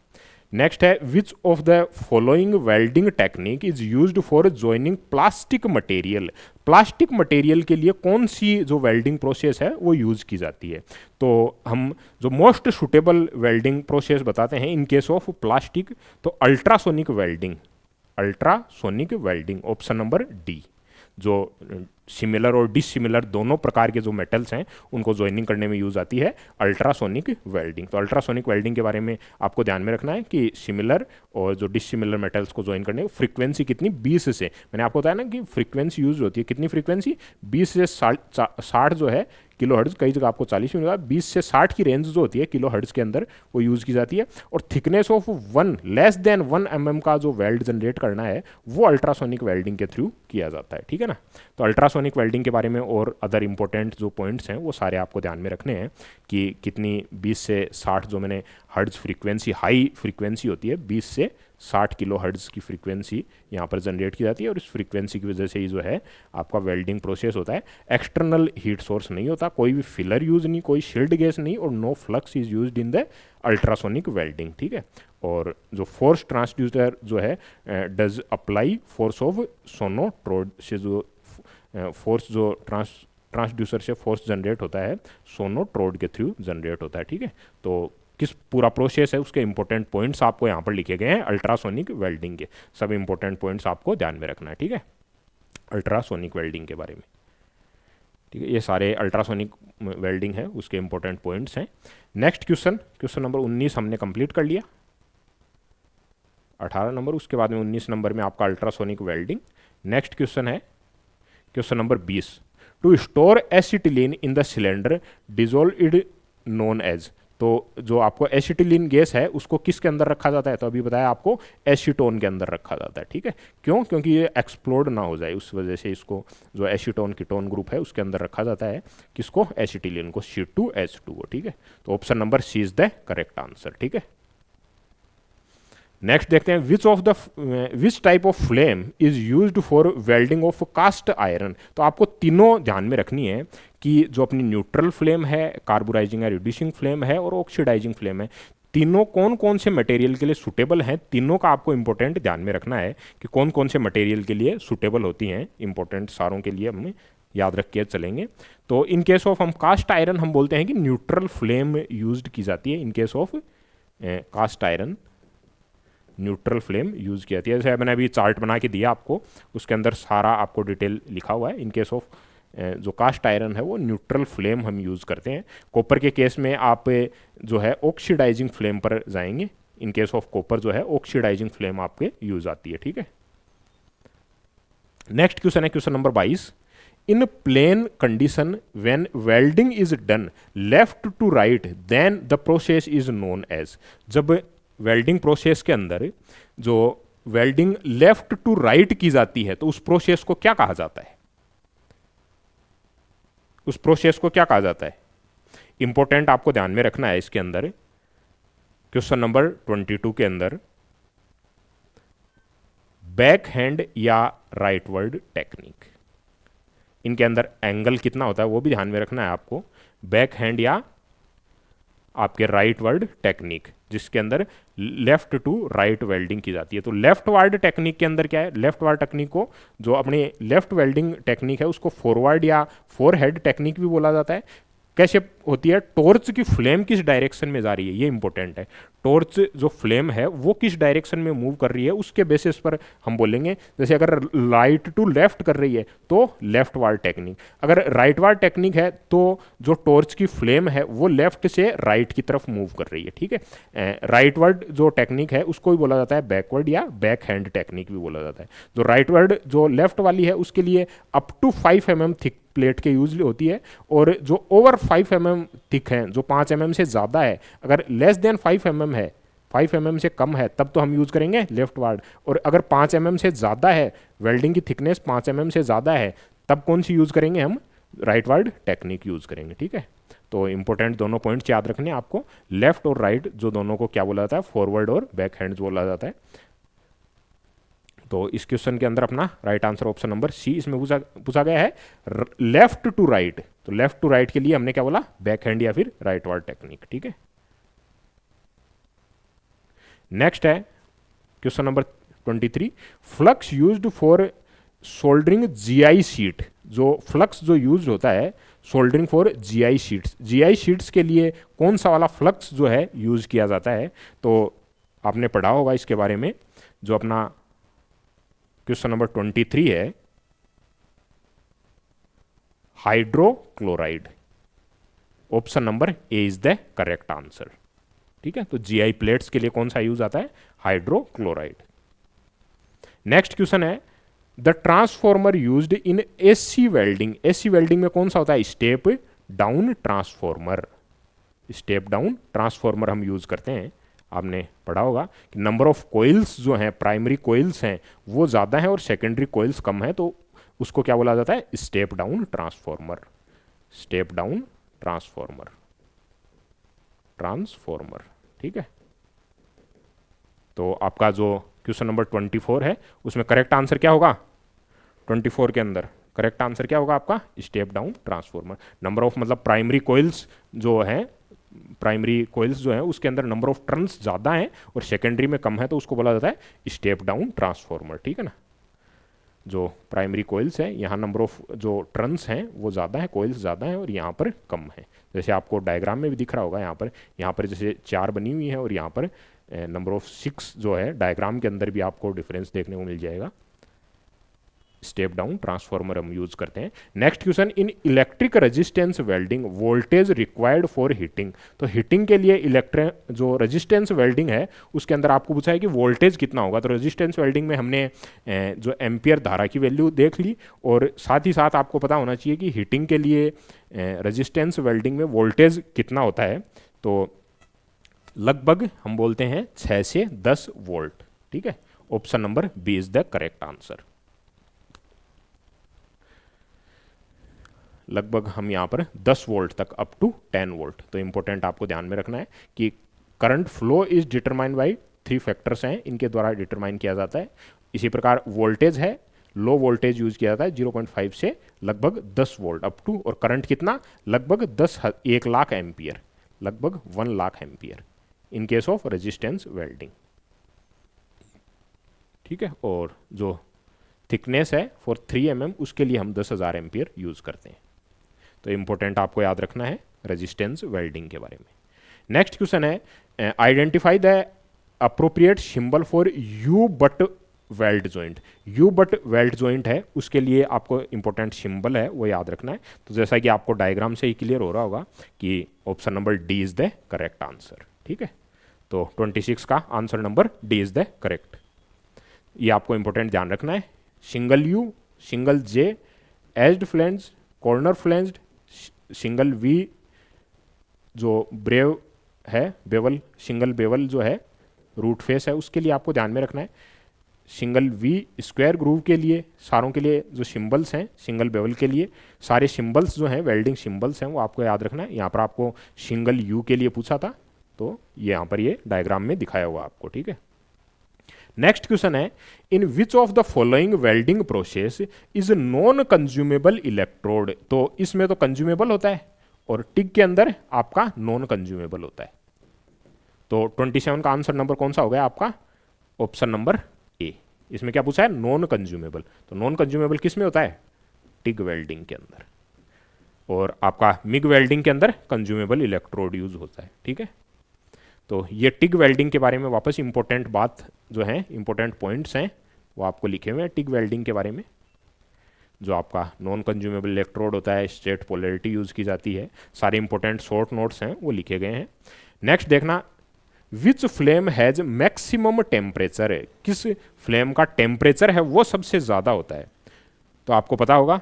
S1: नेक्स्ट है which of the following welding technique is used for joining plastic material. Plastic material के लिए कौन सी जो वेल्डिंग प्रोसेस है वो यूज की जाती है? तो हम जो मोस्ट सुटेबल वेल्डिंग प्रोसेस बताते हैं इन केस ऑफ प्लास्टिक, तो ultrasonic welding. Ultrasonic welding option number D. जो सिमिलर और डिसिमिलर दोनों प्रकार के जो मेटल्स हैं उनको ज्वाइनिंग करने में यूज आती है अल्ट्रासोनिक वेल्डिंग। तो अल्ट्रासोनिक वेल्डिंग के बारे में आपको ध्यान में रखना है कि सिमिलर और जो डिसिमिलर मेटल्स को ज्वाइन करने फ्रीक्वेंसी कितनी? 20 से। मैंने आपको बताया ना कि फ्रीक्वेंसी यूज होती है, कितनी फ्रीक्वेंसी? 20 से 60 जो है किलो हर्ट्ज, कई जगह आपको 40 मिलेगा। 20 से 60 की रेंज जो होती है किलो हर्ट्ज के अंदर वो यूज़ की जाती है। और thickness of 1 less than 1 mm का जो वेल्ड जनरेट करना है वो अल्ट्रासोनिक वेल्डिंग के थ्रू किया जाता है। ठीक है ना, तो अल्ट्रासोनिक वेल्डिंग के बारे में और अदर इंपॉर्टेंट जो पॉइंट्स हैं वो सारे आपको ध्यान में रखने हैं कि कितनी 20 से 60 जो मैंने हर्ट्ज फ्रीक्वेंसी, हाई फ्रीक्वेंसी होती है, 20 से 60 किलो हर्ट्ज की फ्रीक्वेंसी यहाँ पर जनरेट की जाती है, और इस फ्रीक्वेंसी की वजह से ही जो है आपका वेल्डिंग प्रोसेस होता है। एक्सटर्नल हीट सोर्स नहीं होता, कोई भी फिलर यूज नहीं, कोई शील्ड गैस नहीं, और no flux is used in the ultrasonic welding. ठीक है, और जो फोर्स ट्रांसड्यूसर जो है does apply force of sonotrode से, जो फोर्स जो ट्रांसड्यूसर से फोर्स जनरेट होता है सोनोट्रोड के थ्रू जनरेट होता है। ठीक है, तो किस पूरा प्रोसेस है उसके इंपॉर्टेंट पॉइंट्स आपको यहाँ पर लिखे गए हैं अल्ट्रासोनिक वेल्डिंग के। सब इंपॉर्टेंट पॉइंट्स आपको ध्यान में रखना है। ठीक है, अल्ट्रासोनिक वेल्डिंग के बारे में। ठीक है, ये सारे अल्ट्रासोनिक वेल्डिंग है उसके इंपॉर्टेंट पॉइंट्स हैं। नेक्स्ट क्वेश्चन, क्वेश्चन नंबर 19 हमने कंप्लीट कर लिया। 18 नंबर, उसके बाद में 19 नंबर में आपका अल्ट्रासोनिक वेल्डिंग। नेक्स्ट क्वेश्चन है question number 20। To store acetylene in the cylinder dissolved known as. तो जो आपको एसिटिलीन गैस है उसको किसके अंदर रखा जाता है? तो अभी बताया आपको एसीटोन के अंदर रखा जाता है। ठीक है, क्यों? क्योंकि ये एक्सप्लोड ना हो जाए, उस वजह से इसको जो एसीटोन कीटोन ग्रुप है उसके अंदर रखा जाता है। किसको? एसिटिलीन को, C2H2 को। ठीक है, तो option number C is the correct answer. ठीक है, नेक्स्ट देखते हैं which type of flame is used for welding of cast iron. तो आपको तीनों ध्यान में रखनी है कि जो अपनी न्यूट्रल फ्लेम है, कार्बोराइजिंग या रिड्यूसिंग फ्लेम है और ऑक्सीडाइजिंग फ्लेम है, तीनों कौन कौन से मटेरियल के लिए सुटेबल हैं, तीनों का आपको इंपॉर्टेंट ध्यान में रखना है कि कौन कौन से मटेरियल के लिए सुटेबल होती हैं। इंपॉर्टेंट सारों के लिए हमें याद रख के चलेंगे। तो इन केस ऑफ हम कास्ट आयरन हम बोलते हैं कि न्यूट्रल फ्लेम यूज्ड की जाती है। In case of cast iron neutral flame use की जाती है। जैसे मैंने अभी चार्ट बना के दिया आपको, उसके अंदर सारा आपको डिटेल लिखा हुआ है। इन केस ऑफ जो कास्ट आयरन है वो न्यूट्रल फ्लेम हम यूज़ करते हैं। कॉपर के केस में आप जो है ऑक्सीडाइजिंग फ्लेम पर जाएंगे। इन केस ऑफ कॉपर जो है ऑक्सीडाइजिंग फ्लेम आपके यूज आती है। ठीक है, नेक्स्ट क्वेश्चन है question number 22। In plain condition when welding is done left to right then the process is known as. जब वेल्डिंग प्रोसेस के अंदर जो वेल्डिंग लेफ्ट टू राइट की जाती है तो उस प्रोसेस को क्या कहा जाता है? उस प्रोसेस को क्या कहा जाता है? इंपॉर्टेंट आपको ध्यान में रखना है इसके अंदर। क्वेश्चन नंबर 22 के अंदर बैक हैंड या राइट वर्ड टेक्निक, इनके अंदर एंगल कितना होता है वो भी ध्यान में रखना है आपको। बैक हैंड या आपके राइट वर्ड टेक्निक, जिसके अंदर लेफ्ट टू राइट वेल्डिंग की जाती है। तो लेफ्ट वर्ड टेक्निक के अंदर क्या है? लेफ्ट वर्ड टेक्निक को, जो अपनी लेफ्ट वेल्डिंग टेक्निक है, उसको फॉरवर्ड या फोर हेड टेक्निक भी बोला जाता है। कैसे होती है? टॉर्च की फ्लेम किस डायरेक्शन में जा रही है, ये इंपॉर्टेंट है। टॉर्च जो फ्लेम है वो किस डायरेक्शन में मूव कर रही है, उसके बेसिस पर हम बोलेंगे। जैसे अगर राइट टू लेफ्ट कर रही है तो लेफ्ट वार्ड टेक्निक, अगर राइट वार्ड टेक्निक है तो जो टॉर्च की फ्लेम है वो लेफ्ट से राइट की तरफ मूव कर रही है। ठीक है, राइट वर्ड जो टेक्निक है उसको भी बोला जाता है बैकवर्ड या बैक हैंड टेक्निक भी बोला जाता है। जो राइट वर्ड जो लेफ्ट वाली है उसके लिए up to 5 mm thick plate के यूज होती है, और जो ओवर 5 mm थिक है, जो 5 mm से ज़्यादा है, अगर लेस देन 5 mm है, 5 mm से कम है, तब तो हम यूज़ करेंगे लेफ्ट वार्ड। और अगर 5 mm से ज़्यादा है, वेल्डिंग की थिकनेस 5 mm से ज़्यादा है, तब कौन सी यूज़ करेंगे? हम राइट वार्ड टेक्निक यूज़ करेंगे। ठीक है, तो इंपॉर्टेंट दोनों पॉइंट्स याद रखने हैं आपको। लेफ्ट और राइट जो दोनों को क्या बोला जाता है? फॉरवर्ड और बैक हैंड बोला जाता है। तो इस क्वेश्चन के अंदर अपना right answer option number C इसमें पूछा गया है, लेफ्ट टू राइट। तो लेफ्ट टू राइट के लिए हमने क्या बोला? बैक हैंड या फिर राइट वार्ड टेक्निक। ठीक है, नेक्स्ट है question number 23। Flux used for soldering GI sheet. जो फ्लक्स जो यूज होता है soldering for GI sheets, GI sheets के लिए कौन सा वाला फ्लक्स जो है यूज किया जाता है? तो आपने पढ़ा होगा इसके बारे में। जो अपना क्वेश्चन नंबर 23 है, hydrochloride. Option number A is the correct answer. ठीक है, तो जीआई प्लेट्स के लिए कौन सा यूज आता है? हाइड्रोक्लोराइड। नेक्स्ट क्वेश्चन है, the transformer used in AC welding. AC welding में कौन सा होता है? Step down transformer. Step down transformer हम यूज करते हैं। आपने पढ़ा होगा कि नंबर ऑफ कोइल्स जो हैं, प्राइमरी कोइल्स हैं, वो ज़्यादा हैं और सेकेंडरी कोइल्स कम है, तो उसको क्या बोला जाता है? Step down transformer. Step down transformer, transformer. ठीक है, तो आपका जो क्वेश्चन नंबर 24 है उसमें करेक्ट आंसर क्या होगा? 24 के अंदर करेक्ट आंसर क्या होगा आपका? Step down transformer. Number of मतलब प्राइमरी कोइल्स जो है, प्राइमरी कोइल्स जो है उसके अंदर नंबर ऑफ टर्न्स ज़्यादा हैं और सेकेंडरी में कम है, तो उसको बोला जाता है स्टेप डाउन ट्रांसफॉर्मर। ठीक है ना, जो प्राइमरी कोइल्स है यहाँ नंबर ऑफ जो टर्न्स हैं वो ज़्यादा है, कोइल्स ज़्यादा हैं और यहाँ पर कम है। जैसे आपको डायग्राम में भी दिख रहा होगा, यहाँ पर जैसे 4 बनी हुई है और यहाँ पर नंबर ऑफ 6 जो है, डायग्राम के अंदर भी आपको डिफरेंस देखने को मिल जाएगा। स्टेप डाउन ट्रांसफॉर्मर हम यूज करते हैं। Next question, in electric resistance welding voltage required for heating. तो हीटिंग के लिए जो रेजिस्टेंस वेल्डिंग है उसके अंदर आपको पूछा है कि वोल्टेज कितना होगा। तो रेजिस्टेंस वेल्डिंग में हमने जो एम्पियर धारा की वैल्यू देख ली, और साथ ही साथ आपको पता होना चाहिए कि हीटिंग के लिए रेजिस्टेंस वेल्डिंग में वोल्टेज कितना होता है। तो लगभग हम बोलते हैं 6 से 10 वोल्ट। ठीक है, option number B is the correct answer. लगभग हम यहाँ पर 10 वोल्ट तक अप टू 10 वोल्ट। तो इंपॉर्टेंट आपको ध्यान में रखना है कि current flow is determined by 3 factors हैं, इनके द्वारा डिटरमाइन किया जाता है। इसी प्रकार वोल्टेज है, लो वोल्टेज यूज किया जाता है 0.5 से लगभग 10 वोल्ट अप टू, और करंट कितना, लगभग 1 लाख एम्पियर, लगभग 1 lakh ampere in case of resistance welding. ठीक है, और जो थिकनेस है फॉर 3 mm उसके लिए हम 10,000 एम्पियर यूज करते हैं। तो इंपॉर्टेंट आपको याद रखना है रेजिस्टेंस वेल्डिंग के बारे में। नेक्स्ट क्वेश्चन है identify the appropriate symbol for you butt weld joint. You butt weld joint है, उसके लिए आपको इंपॉर्टेंट सिंबल है वो याद रखना है। तो जैसा कि आपको डायग्राम से ही क्लियर हो रहा होगा कि option number D is the correct answer. ठीक है, तो 26 का answer number D is the correct. ये आपको इंपॉर्टेंट ध्यान रखना है। Single U, single J, edged flange, corner flanged, single V जो ब्रेव है, बेवल, सिंगल बेवल जो है रूट फेस है, उसके लिए आपको ध्यान में रखना है। सिंगल वी स्क्वायर ग्रूव के लिए, सारों के लिए जो सिंबल्स हैं, सिंगल बेवल के लिए सारे सिंबल्स जो हैं वेल्डिंग सिंबल्स हैं वो आपको याद रखना है। यहाँ पर आपको सिंगल यू के लिए पूछा था, तो ये यहाँ पर ये डायग्राम में दिखाया हुआ आपको। ठीक है, नेक्स्ट क्वेश्चन है in which of the following welding process is non consumable electrode. तो इसमें तो कंज्यूमेबल होता है और टिग के अंदर आपका नॉन कंज्यूमेबल होता है। तो 27 का आंसर नंबर कौन सा हो गया आपका, ऑप्शन नंबर ए। इसमें क्या पूछा है, नॉन कंज्यूमेबल। तो नॉन कंज्यूमेबल किस में होता है, टिग वेल्डिंग के अंदर, और आपका मिग वेल्डिंग के अंदर कंज्यूमेबल इलेक्ट्रोड यूज होता है। ठीक है, तो ये टिग वेल्डिंग के बारे में वापस इंपॉर्टेंट बात जो है, इंपॉर्टेंट पॉइंट्स हैं वो आपको लिखे हुए हैं टिग वेल्डिंग के बारे में। जो आपका नॉन कंज्यूमेबल इलेक्ट्रोड होता है, स्ट्रेट पोलैरिटी यूज की जाती है, सारे इंपॉर्टेंट शॉर्ट नोट्स हैं वो लिखे गए हैं। नेक्स्ट देखना, विच फ्लेम हैज मैक्सिमम टेम्परेचर। किस फ्लेम का टेम्परेचर है वो सबसे ज़्यादा होता है। तो आपको पता होगा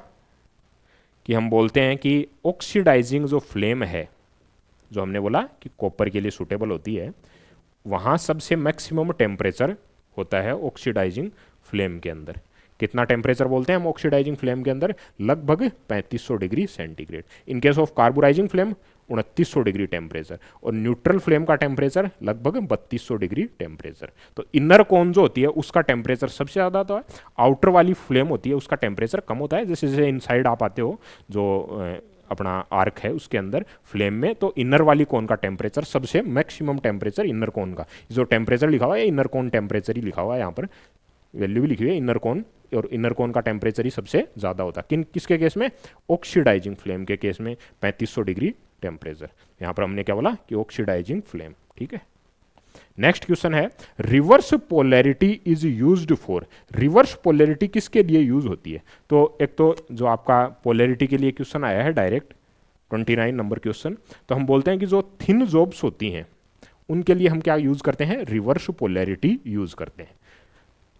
S1: कि हम बोलते हैं कि ऑक्सीडाइजिंग जो फ्लेम है, जो हमने बोला कि कॉपर के लिए सूटेबल होती है, वहाँ सबसे मैक्सिमम टेम्परेचर होता है ऑक्सीडाइजिंग फ्लेम के अंदर। कितना टेम्परेचर बोलते हैं हम ऑक्सीडाइजिंग फ्लेम के अंदर, लगभग 3500 degree centigrade. In case of carburizing flame 2900 degree temperature, और न्यूट्रल फ्लेम का टेम्परेचर लगभग 3200 डिग्री टेम्परेचर। तो इनर कौन जो होती है उसका टेम्परेचर सबसे ज़्यादा होता है, आउटर वाली फ्लेम होती है उसका टेम्परेचर कम होता है। जैसे जैसे इनसाइड आप आते हो जो अपना आर्क है उसके अंदर फ्लेम में, तो इनर वाली कोन का टेम्परेचर सबसे मैक्सिमम टेम्परेचर इनर कोन का, जो टेम्परेचर लिखा हुआ है इनर कोन टेम्परेचर ही लिखा हुआ है, यहाँ पर वैल्यू भी लिखी हुई है इनर कोन, और इनर कोन का टेम्परेचर ही सबसे ज़्यादा होता है। किसके केस में, ऑक्सीडाइजिंग फ्लेम के केस में 3500 डिग्री टेम्परेचर। यहाँ पर हमने क्या बोला कि ऑक्सीडाइजिंग फ्लेम। ठीक है, नेक्स्ट क्वेश्चन है reverse polarity is used for. Reverse polarity किसके लिए यूज होती है। तो एक तो जो आपका पोलैरिटी के लिए क्वेश्चन आया है डायरेक्ट 29 नंबर क्वेश्चन, तो हम बोलते हैं कि जो थिन जॉब्स होती हैं उनके लिए हम क्या यूज करते हैं, रिवर्स पोलैरिटी यूज करते हैं।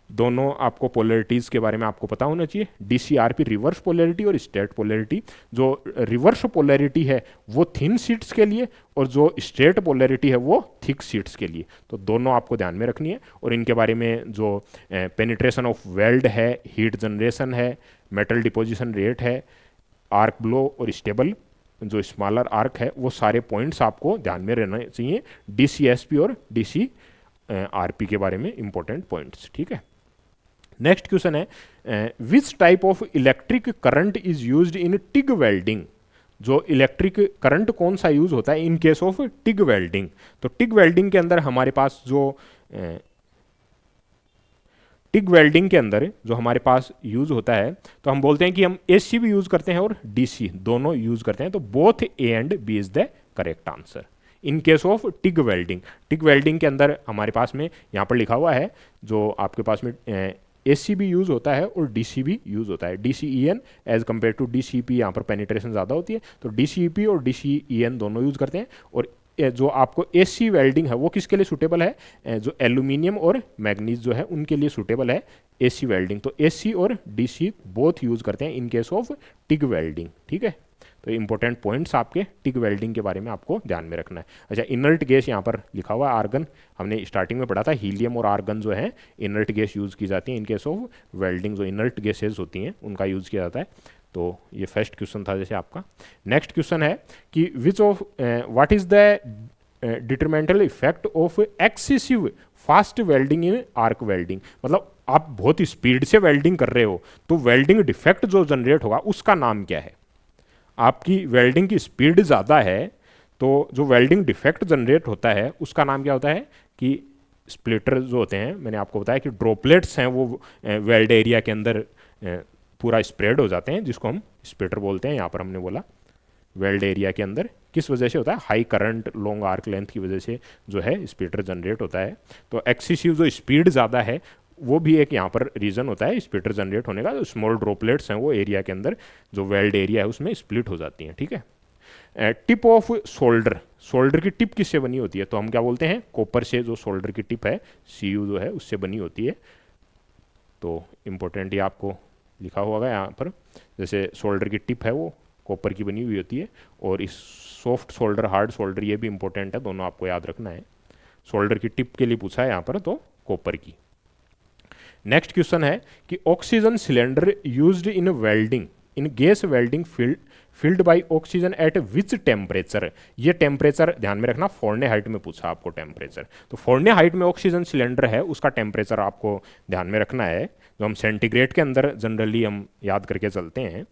S1: दोनों आपको पोलैरिटीज के बारे में आपको पता होना चाहिए, डीसीआरपी रिवर्स पोलैरिटी और स्ट्रेट पोलैरिटी। जो रिवर्स पोलैरिटी है वो थिन शीट्स के लिए, और जो स्ट्रेट पोलैरिटी है वो थिक शीट्स के लिए। तो दोनों आपको ध्यान में रखनी है, और इनके बारे में जो पेनिट्रेशन ऑफ वेल्ड है, हीट जनरेशन है, मेटल डिपोजिशन रेट है, आर्क ब्लो और स्टेबल जो स्मॉलर आर्क है, वो सारे पॉइंट्स आपको ध्यान में रहना चाहिए डीसीएसपी और डीसी आरपी के बारे में इंपॉर्टेंट पॉइंट्स। ठीक है, नेक्स्ट क्वेश्चन है विच type of electric current is used in TIG welding. जो इलेक्ट्रिक करंट कौन सा यूज होता है in case of TIG welding. तो टिग वेल्डिंग के अंदर हमारे पास जो टिग वेल्डिंग के अंदर जो हमारे पास यूज होता है, तो हम बोलते हैं कि हम एसी भी यूज करते हैं और डीसी दोनों यूज करते हैं। तो both A and B is the correct answer in case of TIG welding. TIG welding के अंदर हमारे पास में यहाँ पर लिखा हुआ है, जो आपके पास में एसी भी यूज होता है और डीसी भी यूज होता है। डीसीईएन एज कम्पेयर टू डीसीपी, यहाँ पर पेनिट्रेशन ज़्यादा होती है, तो डीसीपी और डीसीईएन दोनों यूज करते हैं। और जो आपको एसी वेल्डिंग है वो किसके लिए सूटेबल है, जो एल्यूमिनियम और मैग्नीज जो है उनके लिए सूटेबल है एसी वेल्डिंग। तो एसी और डीसी बोथ यूज करते हैं in case of TIG welding. ठीक है, तो इंपॉर्टेंट पॉइंट्स आपके टिग वेल्डिंग के बारे में आपको ध्यान में रखना है। अच्छा, इनर्ट गैस यहाँ पर लिखा हुआ है आर्गन, हमने स्टार्टिंग में पढ़ा था हीलियम और आर्गन जो है इनर्ट गैस यूज़ की जाती है इन केस ऑफ वेल्डिंग। जो इनर्ट गैसेज होती हैं उनका यूज़ किया जाता है। तो ये फर्स्ट क्वेश्चन था जैसे आपका। नेक्स्ट क्वेश्चन है कि which of what is the detrimental effect of excessive fast welding in arc welding, मतलब आप बहुत स्पीड से वेल्डिंग कर रहे हो तो वेल्डिंग डिफेक्ट जो जनरेट होगा उसका नाम क्या है। आपकी वेल्डिंग की स्पीड ज़्यादा है तो जो वेल्डिंग डिफेक्ट जनरेट होता है उसका नाम क्या होता है कि स्प्लिटर जो होते हैं, मैंने आपको बताया कि ड्रॉपलेट्स हैं वो वेल्ड एरिया के अंदर पूरा स्प्रेड हो जाते हैं, जिसको हम स्प्लिटर बोलते हैं। यहाँ पर हमने बोला वेल्ड एरिया के अंदर किस वजह से होता है, high current long arc length की वजह से जो है स्प्लिटर जनरेट होता है। तो एक्सेसिव जो स्पीड ज़्यादा है वो भी एक यहाँ पर रीज़न होता है स्प्लिटर जनरेट होने का। जो स्मॉल ड्रॉपलेट्स हैं वो एरिया के अंदर जो वेल्ड एरिया है उसमें स्प्लिट हो जाती हैं, ठीक है। टिप ऑफ सोल्डर, सोल्डर की टिप किससे बनी होती है, तो हम क्या बोलते हैं, कॉपर से जो सोल्डर की टिप है CU जो है उससे बनी होती है। तो इम्पोर्टेंट ये आपको लिखा हुआ है यहाँ पर, जैसे सोल्डर की टिप है वो कॉपर की बनी हुई होती है, और इस सॉफ्ट सोल्डर हार्ड सोल्डर ये भी इंपॉर्टेंट है, दोनों आपको याद रखना है। सोल्डर की टिप के लिए पूछा है यहाँ पर तो कॉपर की। नेक्स्ट क्वेश्चन है कि oxygen cylinder used in welding in gas welding field by oxygen eight which temperature, ये टेम्परेचर ध्यान में रखना, फ़ारेनहाइट में पूछा आपको टेम्परेचर, तो फ़ारेनहाइट में ऑक्सीजन सिलेंडर है उसका टेम्परेचर आपको ध्यान में रखना है, जो हम सेंटीग्रेड के अंदर जनरली हम याद करके चलते हैं।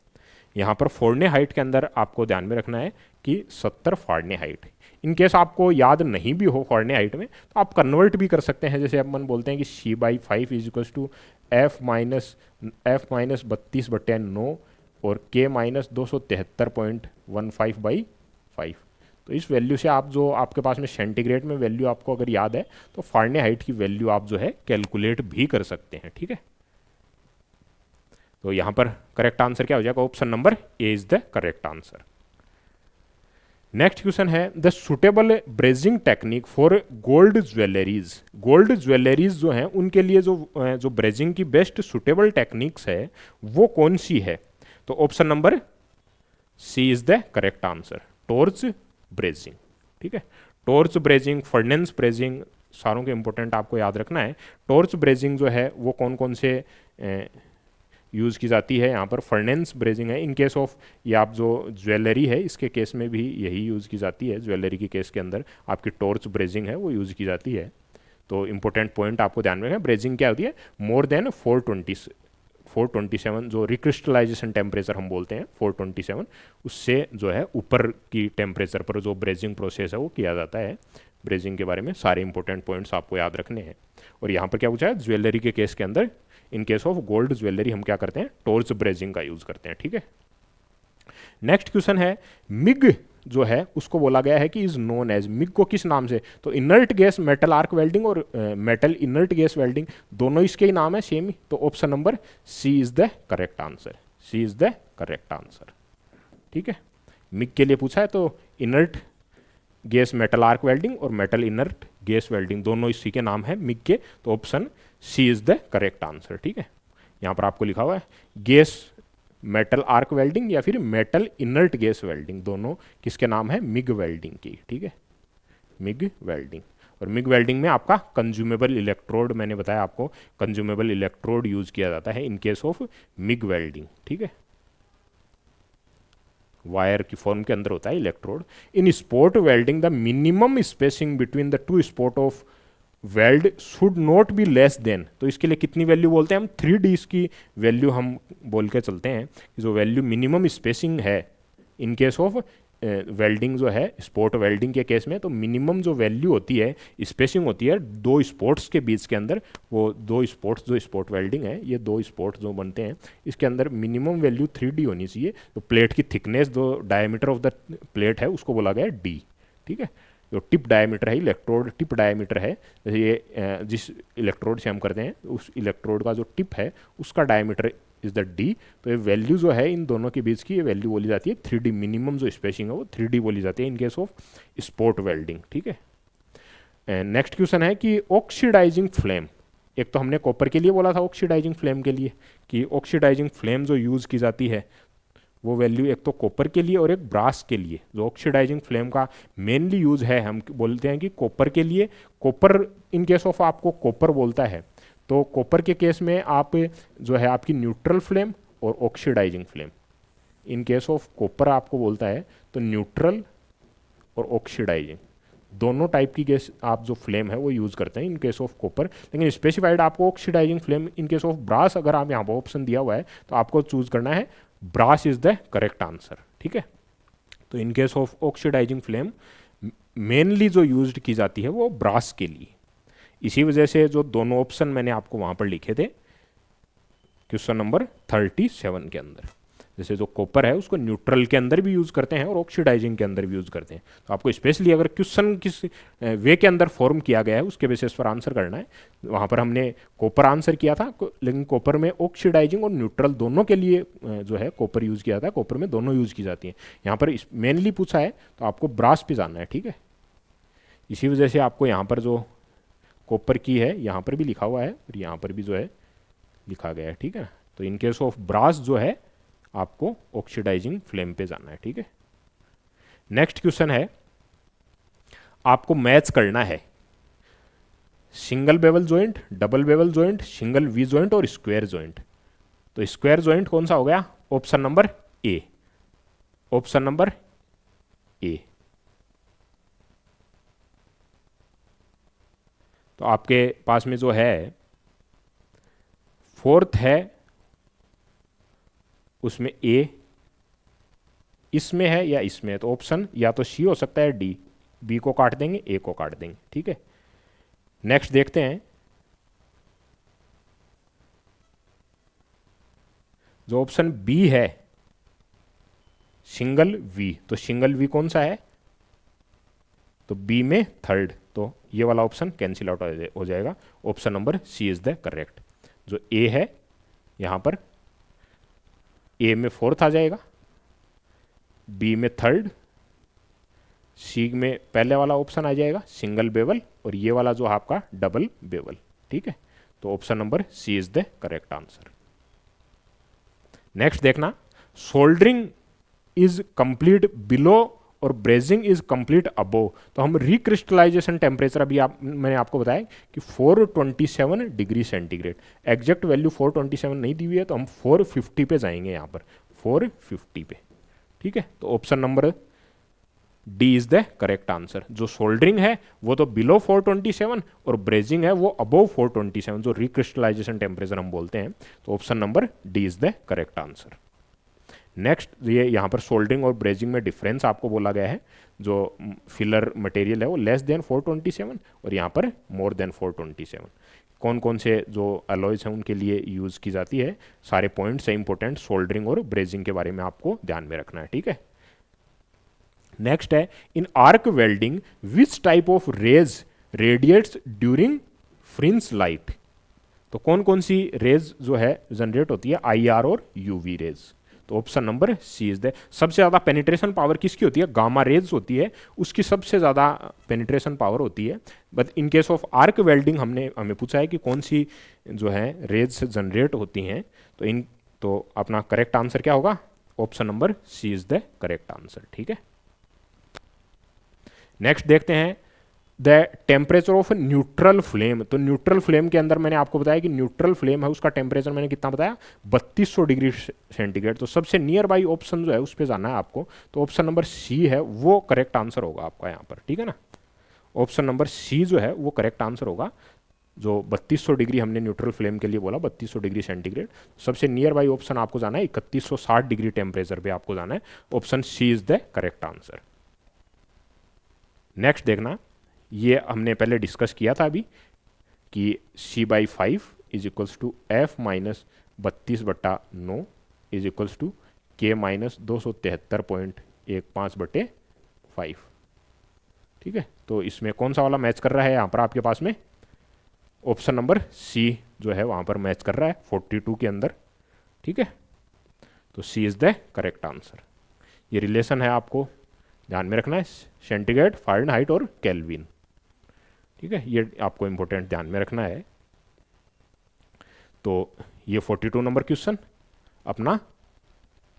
S1: यहाँ पर फ़ारेनहाइट के अंदर आपको ध्यान में रखना है कि 70 फ़ारेनहाइट। इन केस आपको याद नहीं भी हो फ़ारेनहाइट में तो आप कन्वर्ट भी कर सकते हैं, जैसे अपन बोलते हैं कि C/5 = F-32/9 और K-273.15/5। तो इस वैल्यू से आप जो आपके पास में सेंटीग्रेड में वैल्यू आपको अगर याद है तो फ़ारेनहाइट की वैल्यू आप जो है कैलकुलेट भी कर सकते हैं, ठीक है। तो यहाँ पर करेक्ट आंसर क्या हो जाएगा, option number A is the correct answer. Next question है the suitable brazing technique for gold jewelleries, gold jewelleries जो हैं उनके लिए जो ब्रेजिंग की बेस्ट सुटेबल टेक्निक्स है वो कौन सी है, तो option number C is the correct answer, torch brazing, ठीक है। टॉर्च ब्रेजिंग, फर्नेंस ब्रेजिंग, सारों के इंपॉर्टेंट आपको याद रखना है। टॉर्च ब्रेजिंग जो है वो कौन कौन से यूज़ की जाती है, यहाँ पर फर्नेंस ब्रेजिंग है इन केस ऑफ, ये आप जो ज्वेलरी है इसके केस में भी यही यूज़ की जाती है, ज्वेलरी के केस के अंदर आपकी टॉर्च ब्रेजिंग है वो यूज़ की जाती है। तो इंपॉर्टेंट पॉइंट आपको ध्यान में रखना, ब्रेजिंग क्या होती है, मोर देन 427 जो रिक्रिस्टलाइजेशन टेम्परेचर हम बोलते हैं 427, उससे जो है ऊपर की टेम्परेचर पर जो ब्रेजिंग प्रोसेस है वो किया जाता है। ब्रेजिंग के बारे में सारे इंपॉर्टेंट पॉइंट्स आपको याद रखने हैं। और यहाँ पर क्या पूछा है, ज्वेलरी के केस के अंदर, इन केस ऑफ गोल्ड ज्वेलरी हम क्या करते हैं, टॉर्च ब्रेजिंग का यूज करते हैं, ठीक है। नेक्स्ट क्वेश्चन है मिग जो है उसको बोला गया है कि इज नोन एज, मिग को किस नाम से, तो inert gas metal arc welding और मेटल इनर्ट गैस वेल्डिंग दोनों इसके ही नाम है सेम ही, तो option number C is the correct answer, C is the correct answer, ठीक है। मिग के लिए पूछा है तो inert gas metal arc welding और मेटल इनर्ट गैस वेल्डिंग दोनों इसी के नाम है मिग के, तो option C is the correct answer, ठीक है। यहाँ पर आपको लिखा हुआ है गैस मेटल आर्क वेल्डिंग या फिर मेटल इनर्ट गैस वेल्डिंग, दोनों किसके नाम है, मिग वेल्डिंग की, ठीक है, मिग वेल्डिंग। और मिग वेल्डिंग में आपका कंज्यूमेबल इलेक्ट्रोड, मैंने बताया आपको कंज्यूमेबल इलेक्ट्रोड यूज किया जाता है in case of MiG welding, ठीक है। वायर की फॉर्म के अंदर होता है electrode. In spot welding the minimum spacing between the two spot of weld should not be less than, तो इसके लिए कितनी वैल्यू बोलते हैं हम, 3D की वैल्यू हम बोल के चलते हैं कि जो वैल्यू मिनिमम स्पेसिंग है इन केस ऑफ वेल्डिंग जो है स्पॉट वेल्डिंग के केस में, तो मिनिमम जो वैल्यू होती है स्पेसिंग होती है दो स्पॉट्स के बीच के अंदर, वो दो स्पॉट्स जो स्पॉट वेल्डिंग है ये दो स्पॉट्स जो बनते हैं इसके अंदर मिनिमम वैल्यू 3D होनी चाहिए। तो प्लेट की थिकनेस जो डायमीटर ऑफ द प्लेट है उसको बोला गया है D, ठीक है। जो टिप डायमीटर है, इलेक्ट्रोड टिप डायमीटर है, जैसे ये जिस इलेक्ट्रोड से हम करते हैं उस इलेक्ट्रोड का जो टिप है उसका डायमीटर इज द D, तो ये वैल्यू जो है इन दोनों के बीच की ये वैल्यू बोली जाती है 3D, मिनिमम जो स्पेसिंग है वो 3D बोली जाती है in case of spot welding, ठीक है। नेक्स्ट क्वेश्चन है कि ऑक्सीडाइजिंग फ्लेम, एक तो हमने कॉपर के लिए बोला था ऑक्सीडाइजिंग फ्लेम के लिए कि ऑक्सीडाइजिंग फ्लेम जो यूज़ की जाती है वो वैल्यू एक तो कॉपर के लिए और एक ब्रास के लिए, जो ऑक्सीडाइजिंग फ्लेम का मेनली यूज है हम बोलते हैं कि कॉपर के लिए, कॉपर इन केस ऑफ आपको कॉपर बोलता है, तो कॉपर के केस में आप जो है आपकी न्यूट्रल फ्लेम और oxidizing flame, in case of copper आपको बोलता है तो न्यूट्रल और ऑक्सीडाइजिंग, दोनों टाइप की गैस आप जो फ्लेम है वो यूज़ करते हैं इन केस ऑफ कॉपर, लेकिन स्पेसिफाइड आपको oxidizing flame in case of brass अगर आप यहाँ पर ऑप्शन दिया हुआ है तो आपको चूज करना है brass is the correct answer. ठीक है, तो in case of oxidizing flame mainly जो यूज्ड की जाती है वो ब्रास के लिए। इसी वजह से जो दोनों ऑप्शन मैंने आपको वहाँ पर लिखे थे क्वेश्चन नंबर 37 के अंदर, जैसे जो कॉपर है उसको न्यूट्रल के अंदर भी यूज़ करते हैं और ऑक्सीडाइजिंग के अंदर भी यूज़ करते हैं। तो आपको स्पेशली अगर क्वेश्चन किस वे के अंदर फॉर्म किया गया है उसके बेसिस पर आंसर करना है। वहाँ पर हमने कॉपर आंसर किया था, लेकिन कॉपर में ऑक्सीडाइजिंग और न्यूट्रल दोनों के लिए जो है कॉपर यूज़ किया था, कॉपर में दोनों यूज़ की जाती हैं। यहाँ पर मेनली पूछा है तो आपको ब्रास पे जाना है। ठीक है, इसी वजह से आपको यहाँ पर जो कॉपर की है यहाँ पर भी लिखा हुआ है और यहाँ पर भी जो है लिखा गया है। ठीक है, तो इन केस ऑफ ब्रास जो है आपको ऑक्सीडाइजिंग फ्लेम पे जाना है। ठीक है, नेक्स्ट क्वेश्चन है, आपको मैच करना है single bevel joint, double bevel joint, single V joint और स्क्वायर जॉइंट। तो स्क्वायर जॉइंट कौन सा हो गया? Option number A, option number A. तो आपके पास में जो है फोर्थ है उसमें ए, इसमें है या इसमें है, तो ऑप्शन या तो सी हो सकता है, डी, बी को काट देंगे, ए को काट देंगे। ठीक है, नेक्स्ट देखते हैं, जो ऑप्शन बी है सिंगल वी, तो सिंगल वी कौन सा है? तो बी में थर्ड, तो ये वाला ऑप्शन कैंसिल आउट हो जाएगा। Option number C is the correct. जो ए है यहां पर ए में फोर्थ आ जाएगा, बी में थर्ड, सी में पहले वाला ऑप्शन आ जाएगा सिंगल बेवल, और ये वाला जो आपका डबल बेवल। ठीक है, तो option number C is the correct answer. Next देखना, सोल्डरिंग इज कंप्लीट बिलो और ब्रेजिंग इज कंप्लीट अबो। तो हम रिक्रिस्टलाइजेशन टेम्परेचर अभी मैंने आपको बताया कि 427 डिग्री सेंटीग्रेड, एग्जैक्ट वैल्यू 427 नहीं दी हुई है, तो हम 450 पे जाएंगे यहाँ पर, 450 पे। ठीक है, तो option number D is the correct answer. जो सोल्डरिंग है वो तो बिलो 427 और ब्रेजिंग है वो अबोव 427, जो रिक्रिस्टलाइजेशन टेम्परेचर हम बोलते हैं। तो option number D is the correct answer. Next, ये यहाँ पर सोल्डरिंग और ब्रेजिंग में डिफरेंस आपको बोला गया है, जो फिलर मटेरियल है वो लेस देन 427 और यहाँ पर मोर देन 427। कौन कौन से जो अलॉयज हैं उनके लिए यूज़ की जाती है, सारे पॉइंट्स है इंपॉर्टेंट सोल्डरिंग और ब्रेजिंग के बारे में आपको ध्यान में रखना है। ठीक है, नेक्स्ट है, in arc welding which type of rays radiates during fringe light. तो कौन कौन सी रेज जो है जनरेट होती है, IR और UV रेज। तो option number C is the, सबसे ज़्यादा पेनिट्रेशन पावर किसकी होती है? गामा रेज होती है, उसकी सबसे ज़्यादा पेनिट्रेशन पावर होती है। But in case of arc welding हमें पूछा है कि कौन सी जो है रेज जनरेट होती हैं, तो अपना करेक्ट आंसर क्या होगा? Option number C is the correct answer. ठीक है, नेक्स्ट देखते हैं, the temperature of neutral flame. तो न्यूट्रल फ्लेम के अंदर मैंने आपको बताया कि न्यूट्रल फ्लेम है उसका टेम्परेचर मैंने कितना बताया? 3200 डिग्री सेंटीग्रेड। तो सबसे नियर बाई ऑप्शन जो है उस पर जाना है आपको, तो ऑप्शन नंबर सी है वो करेक्ट आंसर होगा आपका यहाँ पर। ठीक है ना, ऑप्शन नंबर सी जो है वो करेक्ट आंसर होगा। जो 3200 डिग्री हमने न्यूट्रल फ्लेम के लिए बोला, 3200 डिग्री सेंटीग्रेड, सबसे नियर बाई ऑप्शन आपको जाना है 3160 डिग्री टेम्परेचर पे आपको जाना है। Option C is the correct answer. Next देखना, ये हमने पहले डिस्कस किया था अभी कि C/5 is equals to F minus 32/9 is equals to K minus 273.15/5। ठीक है, तो इसमें कौन सा वाला मैच कर रहा है यहाँ पर आपके पास में? ऑप्शन नंबर सी जो है वहाँ पर मैच कर रहा है 42 के अंदर। ठीक है, तो सी इज द करेक्ट आंसर। ये रिलेशन है आपको ध्यान में रखना है, सेंटीग्रेड, फ़ारेनहाइट और केल्विन। ठीक है, ये आपको इंपॉर्टेंट ध्यान में रखना है। तो ये 42 नंबर क्वेश्चन अपना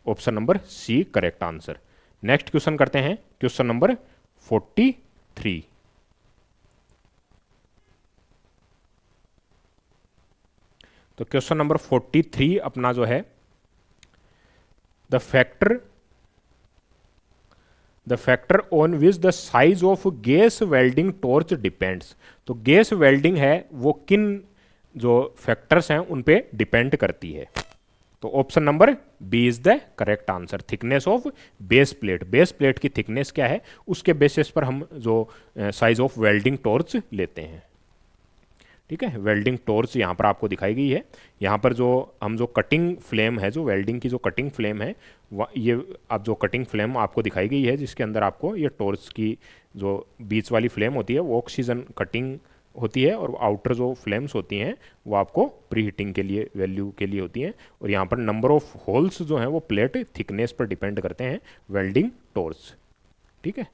S1: option number C correct answer. Next question करते हैं, क्वेश्चन नंबर 43। तो क्वेश्चन नंबर 43 अपना जो है, the factor the factor on which the size of gas welding torch depends. तो गैस वेल्डिंग है वो किन जो फैक्टर्स हैं उन पे डिपेंड करती है। तो option number B is the correct answer, thickness of base plate. Base plate की थिकनेस क्या है उसके बेसिस पर हम जो साइज ऑफ वेल्डिंग टॉर्च लेते हैं। ठीक है, वेल्डिंग टॉर्च यहाँ पर आपको दिखाई गई है। यहाँ पर जो कटिंग फ्लेम है, जो वेल्डिंग की जो कटिंग फ्लेम है, ये अब जो कटिंग फ्लेम आपको दिखाई गई है जिसके अंदर आपको ये टॉर्च की जो बीच वाली फ्लेम होती है वो ऑक्सीजन कटिंग होती है, और आउटर जो फ्लेम्स होती हैं वो आपको प्री हीटिंग के लिए वैल्यू के लिए होती हैं। और यहाँ पर नंबर ऑफ होल्स जो हैं वो प्लेट थिकनेस पर डिपेंड करते हैं वेल्डिंग टॉर्च। ठीक है,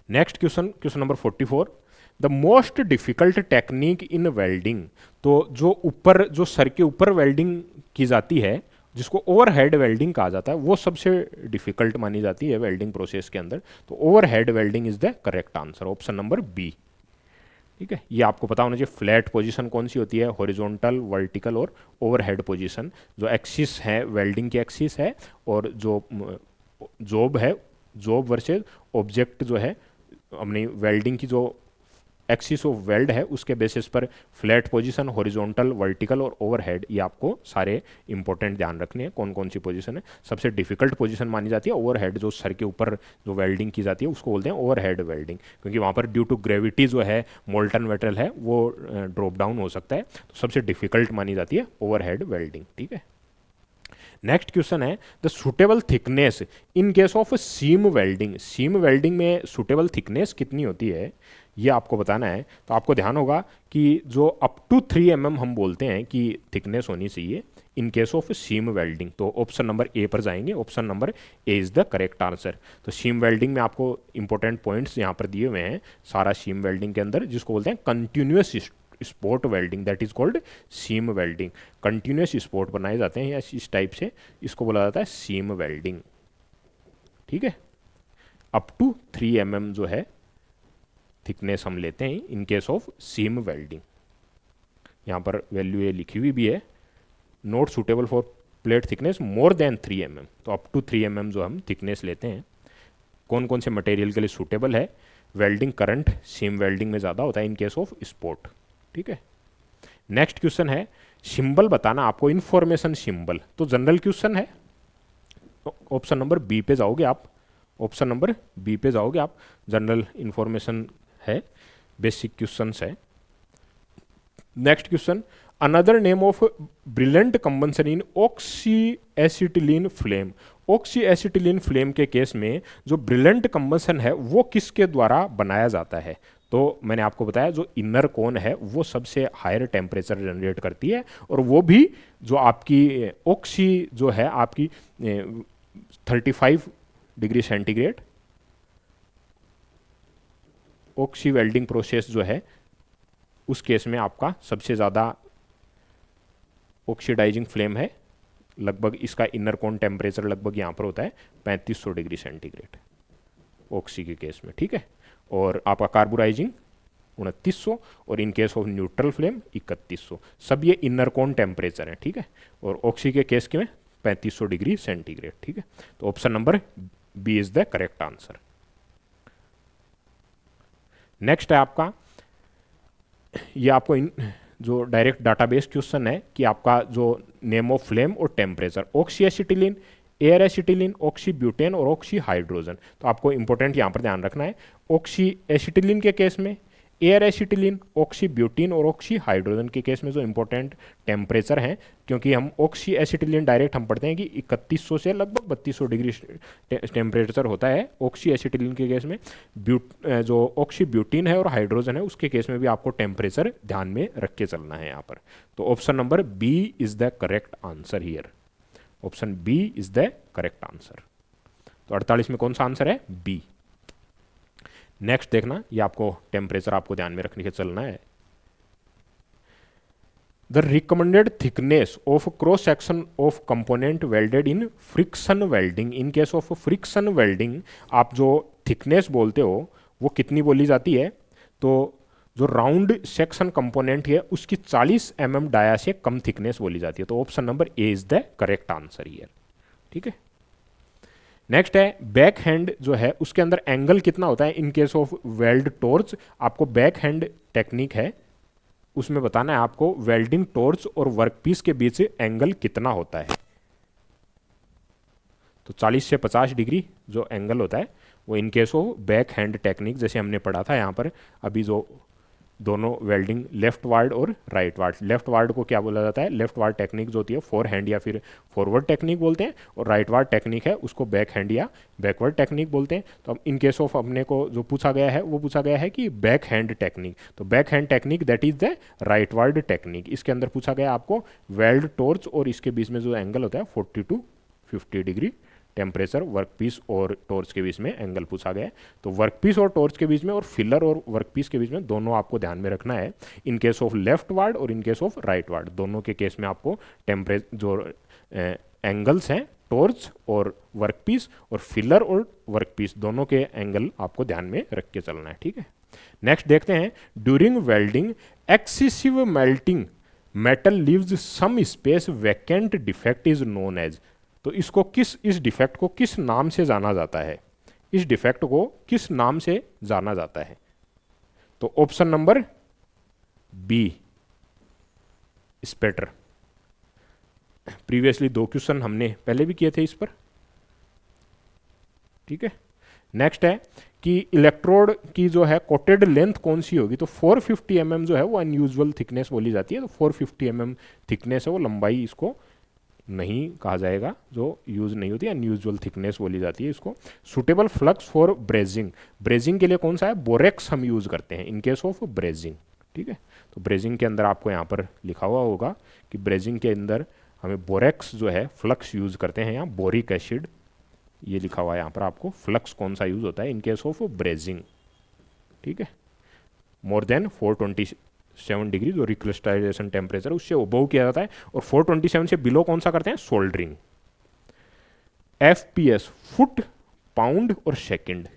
S1: next question, question number 44, the most difficult technique in welding. तो जो सर के ऊपर वेल्डिंग की जाती है जिसको ओवरहेड वेल्डिंग कहा जाता है वो सबसे डिफिकल्ट मानी जाती है वेल्डिंग प्रोसेस के अंदर। तो overhead welding is the correct answer, option number B. ठीक है, ये आपको पता होना चाहिए फ्लैट पोजीशन कौन सी होती है, हॉरिजॉन्टल, वर्टिकल और ओवरहेड पोजीशन। जो एक्सिस है वेल्डिंग की एक्सिस है, और जो जॉब है, जॉब वर्सेस ऑब्जेक्ट जो है अपनी वेल्डिंग की जो एक्सिस ऑफ वेल्ड है उसके बेसिस पर फ्लैट पोजीशन, हॉरिजॉन्टल, वर्टिकल और ओवरहेड, ये आपको सारे इंपॉर्टेंट ध्यान रखने हैं कौन कौन सी पोजीशन है। सबसे डिफिकल्ट पोजीशन मानी जाती है ओवरहेड, जो सर के ऊपर जो वेल्डिंग की जाती है उसको बोलते हैं ओवरहेड वेल्डिंग, क्योंकि वहाँ पर ड्यू टू ग्रेविटी जो है मोल्टन मेटल है वो ड्रॉप डाउन हो सकता है। तो सबसे डिफिकल्ट मानी जाती है ओवरहेड वेल्डिंग। ठीक है, नेक्स्ट क्वेश्चन है the suitable thickness in case of seam welding. Seam welding में सुटेबल थिकनेस कितनी होती है ये आपको बताना है। तो आपको ध्यान होगा कि जो अप टू 3 mm हम बोलते हैं कि थिकनेस होनी चाहिए in case of seam welding. तो ऑप्शन नंबर ए पर जाएंगे, option number A is the correct answer. तो सीम वेल्डिंग में आपको इंपॉर्टेंट पॉइंट्स यहाँ पर दिए हुए हैं सारा सीम वेल्डिंग के अंदर, जिसको बोलते हैं continuous spot welding, that is called seam welding. Continuous spot बनाए जाते हैं इस टाइप से, इसको बोला जाता है सीम वेल्डिंग। ठीक है, अप टू 3 mm जो है थिकनेस हम लेते हैं in case of seam welding. यहाँ पर वैल्यू ये लिखी हुई भी है, not suitable for plate thickness more than 3 mm। तो अप टू 3 mm जो हम थिकनेस लेते हैं। कौन कौन से मटेरियल के लिए सुटेबल है, वेल्डिंग करंट सीम वेल्डिंग में ज़्यादा होता है इन केस ऑफ स्पॉट। ठीक है, नेक्स्ट क्वेश्चन है सिंबल बताना आपको, इंफॉर्मेशन सिंबल। तो जनरल क्वेश्चन है, ऑप्शन नंबर बी पे जाओगे आप, ऑप्शन नंबर बी पे जाओगे आप, जनरल इंफॉर्मेशन है, बेसिक क्वेश्चंस है। Next question, another name of brilliant combustion in oxy acetylene flame. Oxy acetylene flame के केस में जो ब्रिलियंट कंबंशन है वो किसके द्वारा बनाया जाता है। तो मैंने आपको बताया जो इनर कोन है वो सबसे हायर टेम्परेचर जनरेट करती है, और वो भी जो आपकी ऑक्सी जो है आपकी 35 degree centigrade oxy welding process जो है उस केस में आपका सबसे ज़्यादा ऑक्सीडाइजिंग फ्लेम है। लगभग इसका इनर कोन टेम्परेचर लगभग यहाँ पर होता है 3500 डिग्री सेंटीग्रेड ऑक्सी के केस में। ठीक है, और आपका कार्बोराइजिंग 2900, और in case of neutral flame 3100। सब ये इनर कोन टेम्परेचर है। ठीक है, और ऑक्सी के केस के में 3500 डिग्री सेंटीग्रेड। ठीक है, तो option number B is the correct answer. Next है आपका, ये आपको जो डायरेक्ट डाटाबेस क्वेश्चन है कि आपका जो नेम ऑफ फ्लेम और temperature, oxy acetylene, air acetylene, oxy butane और ऑक्सी हाइड्रोजन। तो आपको इंपॉर्टेंट यहाँ पर ध्यान रखना है, ऑक्सी एसिटिलीन के केस में, एयर एसिटिलीन, ऑक्सी ब्यूटीन और ऑक्सी हाइड्रोजन के केस में जो इंपॉर्टेंट टेम्परेचर हैं, क्योंकि हम ऑक्सी एसिटिलीन डायरेक्ट हम पढ़ते हैं कि 3100 से लगभग 3200 डिग्री टेम्परेचर होता है ऑक्सी एसिटिलीन के केस में। जो ऑक्सी ब्यूटीन है और हाइड्रोजन है उसके केस में भी आपको टेम्परेचर ध्यान में रख के चलना है यहाँ पर। तो option number B is the correct answer here, option B is the correct answer. तो 48 में कौन सा आंसर है, बी। नेक्स्ट देखना, ये आपको टेम्परेचर आपको ध्यान में रखने के चलना है। The recommended thickness of cross section of component welded in friction welding. In case of friction welding आप जो थिकनेस बोलते हो वो कितनी बोली जाती है, तो जो राउंड सेक्शन कंपोनेंट है उसकी 40 mm डाया से कम थिकनेस बोली जाती है। तो option number A is the correct answer here. ठीक है, नेक्स्ट है बैक हैंड जो है उसके अंदर एंगल कितना होता है in case of weld torch. आपको बैक हैंड टेक्निक है उसमें बताना है आपको वेल्डिंग टॉर्च और वर्कपीस के बीच एंगल कितना होता है। तो 40 से 50 डिग्री जो एंगल होता है वो इन case of back hand technique जैसे हमने पढ़ा था यहाँ पर अभी जो दोनों वेल्डिंग लेफ्ट वार्ड और राइट वार्ड। लेफ्ट वार्ड को क्या बोला जाता है, लेफ्ट वार्ड टेक्निक जो होती है फोर हैंड या फिर फॉरवर्ड टेक्निक बोलते हैं, और राइट वार्ड टेक्निक है उसको बैक हैंड या बैकवर्ड टेक्निक बोलते हैं। तो अब इन केस ऑफ अपने को जो पूछा गया है वो पूछा गया है कि बैक हैंड टेक्निक, तो back hand technique that is the right ward technique. इसके अंदर पूछा गया आपको वेल्ड टॉर्च और इसके बीच में जो एंगल होता है 40 to 50 डिग्री टेम्परेचर वर्कपीस और टॉर्च के बीच में एंगल पूछा गया है। तो वर्कपीस और टॉर्च के बीच में और फिलर और वर्कपीस के बीच में दोनों आपको ध्यान में रखना है in case of leftward और in case of rightward. दोनों के केस में आपको टेम्परेचर जो एंगल्स हैं टॉर्च और वर्कपीस और फिलर और वर्कपीस दोनों के एंगल आपको ध्यान में रख के चलना है, ठीक है। नेक्स्ट देखते हैं during welding excessive melting metal leaves some space vacant defect is known as. तो इसको इस डिफेक्ट को किस नाम से जाना जाता है, इस डिफेक्ट को किस नाम से जाना जाता है। तो option number B spatter. Previously 2 question हमने पहले भी किए थे इस पर, ठीक है। नेक्स्ट है कि इलेक्ट्रोड की जो है कोटेड लेंथ कौन सी होगी। तो 450 mm जो है वो अनयूजुअल थिकनेस बोली जाती है। तो 450 mm थिकनेस है वो लंबाई इसको नहीं कहा जाएगा जो यूज नहीं होती, अनयूजुअल थिकनेस बोली जाती है इसको। Suitable flux for brazing, brazing के लिए कौन सा है, बोरेक्स हम यूज करते हैं इन केस ऑफ ब्रेजिंग, ठीक है। तो ब्रेजिंग के अंदर आपको यहाँ पर लिखा हुआ होगा कि ब्रेजिंग के अंदर हमें बोरेक्स जो है फ्लक्स यूज करते हैं, यहाँ बोरिक एसिड ये लिखा हुआ है यहाँ पर आपको फ्लक्स कौन सा यूज होता है इन केस ऑफ ब्रेजिंग, ठीक है। मोर देन 427 डिग्री जो रिक्रिस्टलाइजेशन टेम्परेचर उससे अबव किया जाता है, और 427 से बिलो कौन सा करते हैं, सोल्डरिंग। FPS फुट पाउंड और सेकंड,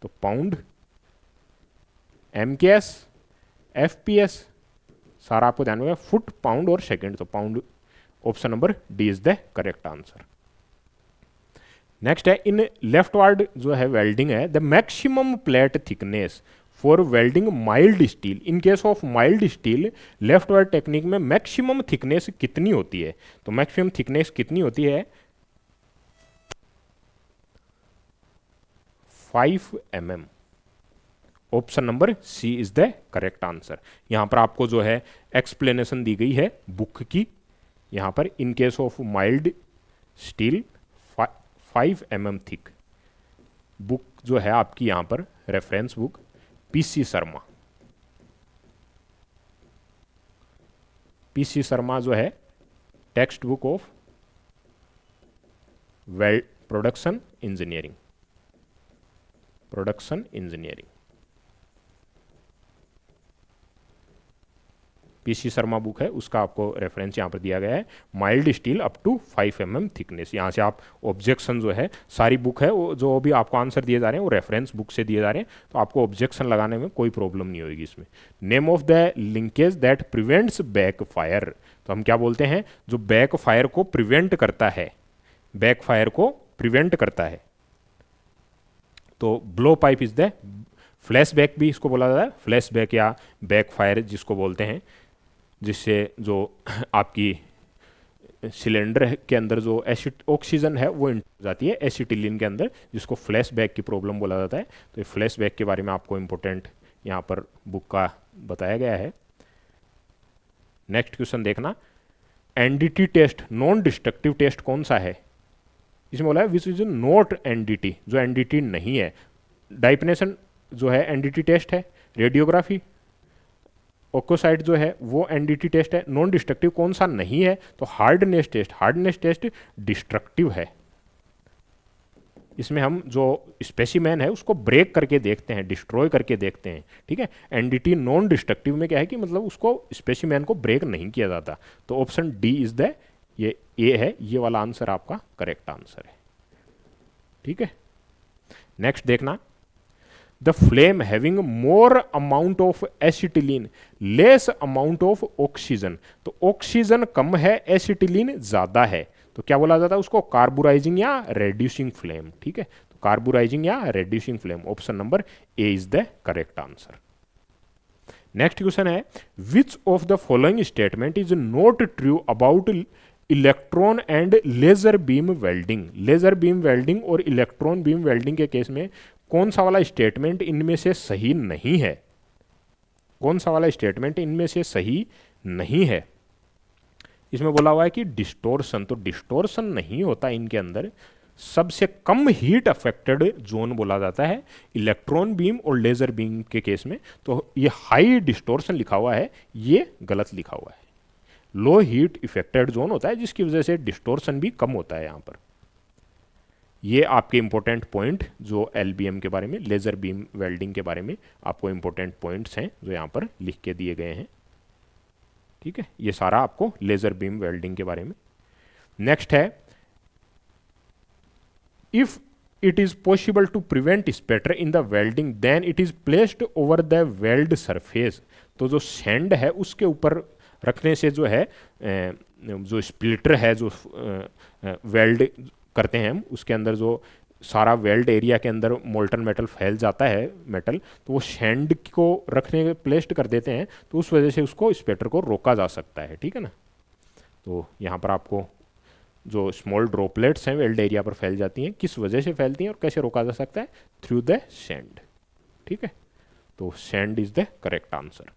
S1: तो पाउंड MKS FPS सारा आपको ध्यान में, फुट पाउंड और सेकंड, तो pound option number D is the correct answer. Next है इन लेफ्ट वार्ड जो है वेल्डिंग है the maximum plate thickness for welding mild steel. In case of mild steel left ward technique में maximum thickness कितनी होती है। तो maximum thickness कितनी होती है 5 mm। Option number C is the correct answer. यहां पर आपको जो है एक्सप्लेनेशन दी गई है बुक की, यहां पर in case of mild steel 5 mm thick. Book जो है आपकी यहां पर reference book PC Sharma, PC Sharma जो है text book of weld production engineering, production engineering PC Sharma book है, उसका आपको रेफरेंस यहाँ पर दिया गया है। Mild steel up to 5 mm thickness. यहाँ से आप ऑब्जेक्शन जो है सारी बुक है वो जो भी आपको आंसर दिए जा रहे हैं वो रेफरेंस बुक से दिए जा रहे हैं, तो आपको ऑब्जेक्शन लगाने में कोई प्रॉब्लम नहीं होगी इसमें। Name of the linkage that prevents back fire. तो हम क्या बोलते हैं जो बैक फायर को प्रिवेंट करता है, बैक फायर को प्रिवेंट करता है, तो blow pipe is the flash back भी इसको बोला जाता है, फ्लैश बैक या बैक फायर जिसको बोलते हैं, जिससे जो आपकी सिलेंडर के अंदर जो ऑक्सीजन है वो इंटर जाती है एसिटिलीन के अंदर, जिसको फ्लैश बैक की प्रॉब्लम बोला जाता है। तो ये फ्लैश बैक के बारे में आपको इंपॉर्टेंट यहाँ पर बुक का बताया गया है। नेक्स्ट क्वेश्चन देखना, NDT test non destructive test कौन सा है। इसमें बोला है विच इज नॉट एनडीटी, जो एनडीटी नहीं है। डाइपनेशन जो है एनडीटी टेस्ट है, रेडियोग्राफी ओकोसाइट जो है वो एनडीटी टेस्ट है। नॉन डिस्ट्रक्टिव कौन सा नहीं है, तो hardness test, hardness test destructive है। इसमें हम जो स्पेसिमेन है उसको ब्रेक करके देखते हैं, डिस्ट्रॉय करके देखते हैं, ठीक है। एनडीटी नॉन डिस्ट्रक्टिव में क्या है कि मतलब उसको स्पेसिमेन को ब्रेक नहीं किया जाता। तो ऑप्शन डी इज द ये ए है, ये वाला आंसर आपका करेक्ट आंसर है, ठीक है। नेक्स्ट देखना, the flame having more amount of acetylene less amount of oxygen. तो ऑक्सीजन कम है, एसिटिलीन ज्यादा है, तो क्या बोला जाता है उसको, कार्बुराइजिंग या रेड्यूसिंग फ्लेम। ठीक है, तो कार्बुराइजिंग या reducing flame, option number A is the correct answer. Next question है, which of the following statement is not true about electron and laser beam welding. Laser beam welding और electron beam welding के case में कौन सा वाला statement इनमें से सही नहीं है, कौन सा वाला स्टेटमेंट इनमें से सही नहीं है। इसमें बोला हुआ है कि डिस्टोर्शन, तो डिस्टोर्शन नहीं होता इनके अंदर। सबसे कम हीट अफेक्टेड जोन बोला जाता है इलेक्ट्रॉन बीम और लेजर बीम के केस में, तो ये हाई डिस्टोर्शन लिखा हुआ है, ये गलत लिखा हुआ है। लो हीट इफेक्टेड जोन होता है जिसकी वजह से डिस्टोर्शन भी कम होता है यहां पर। ये आपके इंपॉर्टेंट पॉइंट जो एलबीएम के बारे में, लेजर बीम वेल्डिंग के बारे में आपको इंपॉर्टेंट पॉइंट्स हैं जो यहां पर लिख के दिए गए हैं। ठीक है, ये सारा आपको लेजर बीम वेल्डिंग के बारे में। नेक्स्ट है, if it is possible to prevent spatter in the welding then it is placed over the weld surface. तो जो सैंड है उसके ऊपर रखने से जो है, जो स्प्लिटर है जो वेल्ड करते हैं हम, उसके अंदर जो सारा वेल्ड एरिया के अंदर मोल्टन मेटल फैल जाता है मेटल, तो वो सैंड को रखने प्लेस्ड कर देते हैं, तो उस वजह से उसको स्पैटर को रोका जा सकता है। ठीक है ना, तो यहाँ पर आपको जो स्मॉल ड्रॉपलेट्स हैं वेल्ड एरिया पर फैल जाती हैं, किस वजह से फैलती हैं और कैसे रोका जा सकता है, थ्रू द सैंड। ठीक है, तो sand is the correct answer.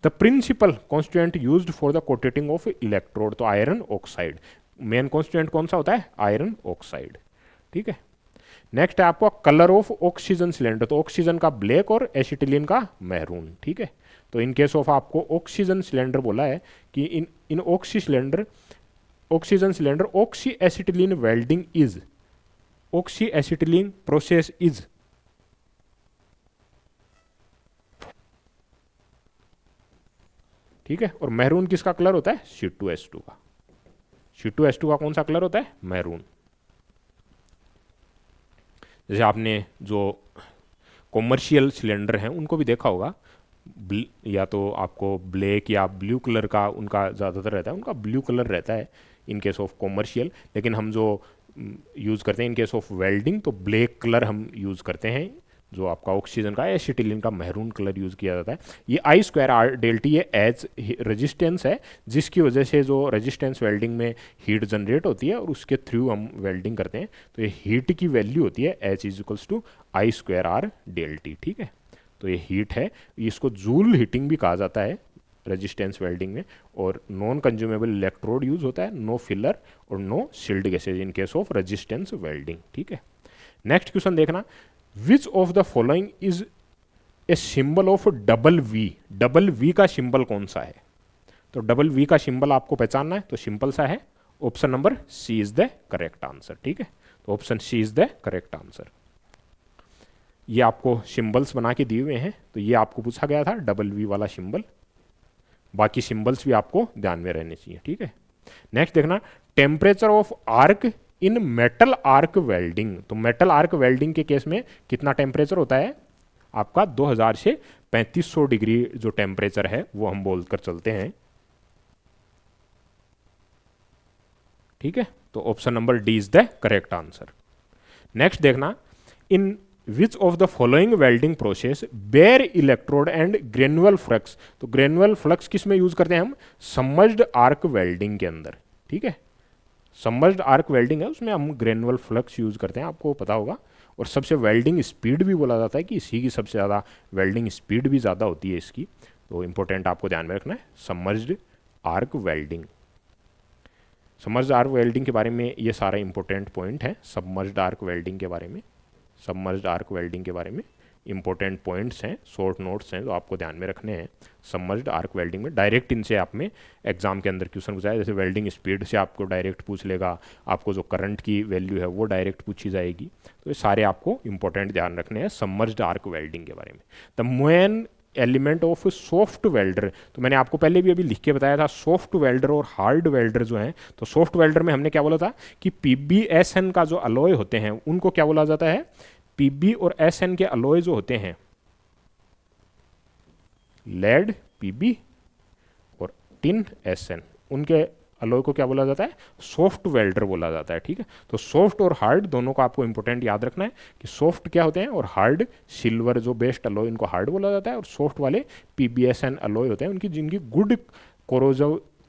S1: The principal constituent used for the coating of electrode, तो आयरन ऑक्साइड। मेन कॉन्स्टिट्यूएंट कौन सा होता है, आयरन ऑक्साइड। ठीक है, नेक्स्ट है आपको कलर ऑफ ऑक्सीजन सिलेंडर, तो ऑक्सीजन का ब्लैक और एसिटिलीन का मैरून। ठीक है, तो इन केस ऑफ आपको ऑक्सीजन सिलेंडर बोला है कि in oxygen cylinder oxy acetylene welding is, oxy acetylene process is. ठीक है, और मैरून किसका कलर होता है, C2H2 का। C2H2 का कौन सा कलर होता है, मैरून। जैसे आपने जो कॉमर्शियल सिलेंडर हैं उनको भी देखा होगा, या तो आपको ब्लैक या ब्लू कलर का उनका ज़्यादातर रहता है, उनका ब्लू कलर रहता है इन केस ऑफ कॉमर्शियल, लेकिन हम जो यूज़ करते हैं इन केस ऑफ वेल्डिंग तो ब्लैक कलर हम यूज़ करते हैं। जो आपका ऑक्सीजन का एसिटिलीन का मैरून कलर यूज़ किया जाता है। ये I²R∆T ये एच रेजिस्टेंस है, जिसकी वजह से जो रेजिस्टेंस वेल्डिंग में हीट जनरेट होती है और उसके थ्रू हम वेल्डिंग करते हैं, तो ये हीट की वैल्यू होती है H = I²R∆T। ठीक है, तो ये हीट है, इसको जूल हीटिंग भी कहा जाता है रेजिस्टेंस वेल्डिंग में। और नॉन कंज्यूमेबल इलेक्ट्रोड यूज होता है, नो फिलर और no shield gases in case of resistance welding. ठीक है, नेक्स्ट क्वेश्चन देखना, which of the following is a symbol of double V. Double V का सिंबल कौन सा है, तो डबल वी का सिंबल आपको पहचानना है, तो सिंपल सा है, option number C is the correct answer. ठीक है, तो option C is the correct answer. ये आपको सिंबल्स बना के दिए हुए हैं, तो ये आपको पूछा गया था डबल वी वाला सिंबल, बाकी सिंबल्स भी आपको ध्यान में रहने चाहिए। ठीक है, नेक्स्ट देखना, temperature of arc in metal arc welding. तो मेटल आर्क वेल्डिंग के केस में कितना टेम्परेचर होता है आपका, 2000 से 3500 डिग्री जो टेम्परेचर है वो हम बोलकर चलते हैं। ठीक है, तो option number D is the correct answer. Next देखना, in which of the following welding process bare electrode and granular flux. तो ग्रेनुअल फ्लक्स किस में यूज करते हैं हम, सबमर्ज्ड आर्क वेल्डिंग के अंदर। ठीक है, सबमर्ज्ड आर्क वेल्डिंग है उसमें हम ग्रेनुअल फ्लक्स यूज करते हैं, आपको पता होगा। और सबसे वेल्डिंग स्पीड भी बोला जाता है कि इसी की सबसे ज़्यादा वेल्डिंग स्पीड भी ज़्यादा होती है इसकी, तो इंपॉर्टेंट आपको ध्यान में रखना है submerged arc welding. Submerged arc welding के बारे में ये सारा इंपॉर्टेंट पॉइंट है, सबमर्ज्ड आर्क वेल्डिंग के बारे में, सबमर्ज्ड आर्क वेल्डिंग के बारे में इंपॉर्टेंट पॉइंट्स हैं, शॉर्ट नोट्स हैं जो आपको ध्यान में रखने हैं। सबमर्ज्ड आर्क वेल्डिंग में डायरेक्ट इनसे आप में एग्जाम के अंदर क्वेश्चन पूछा है, जैसे वेल्डिंग स्पीड से आपको डायरेक्ट पूछ लेगा, आपको जो करंट की वैल्यू है वो डायरेक्ट पूछी जाएगी, तो ये सारे आपको इंपॉर्टेंट ध्यान रखने हैं सबमर्ज्ड आर्क वेल्डिंग के बारे में। The main element of soft welder, तो मैंने आपको पहले भी अभी लिख के बताया था, सॉफ्ट वेल्डर और हार्ड वेल्डर जो हैं, तो सॉफ्ट वेल्डर में हमने क्या बोला था कि PbSn का जो अलॉय होते हैं उनको क्या बोला जाता है, Pb और Sn के अलॉय जो होते हैं, लेड Pb और टिन Sn, उनके अलॉय को क्या बोला जाता है, सॉफ्ट वेल्डर बोला जाता है। ठीक है, तो सॉफ्ट और हार्ड दोनों को आपको इंपॉर्टेंट याद रखना है कि सॉफ्ट क्या होते हैं और हार्ड, सिल्वर जो बेस्ड अलॉय इनको हार्ड बोला जाता है, और सॉफ्ट वाले PBSN अलॉय होते हैं उनकी, जिनकी गुड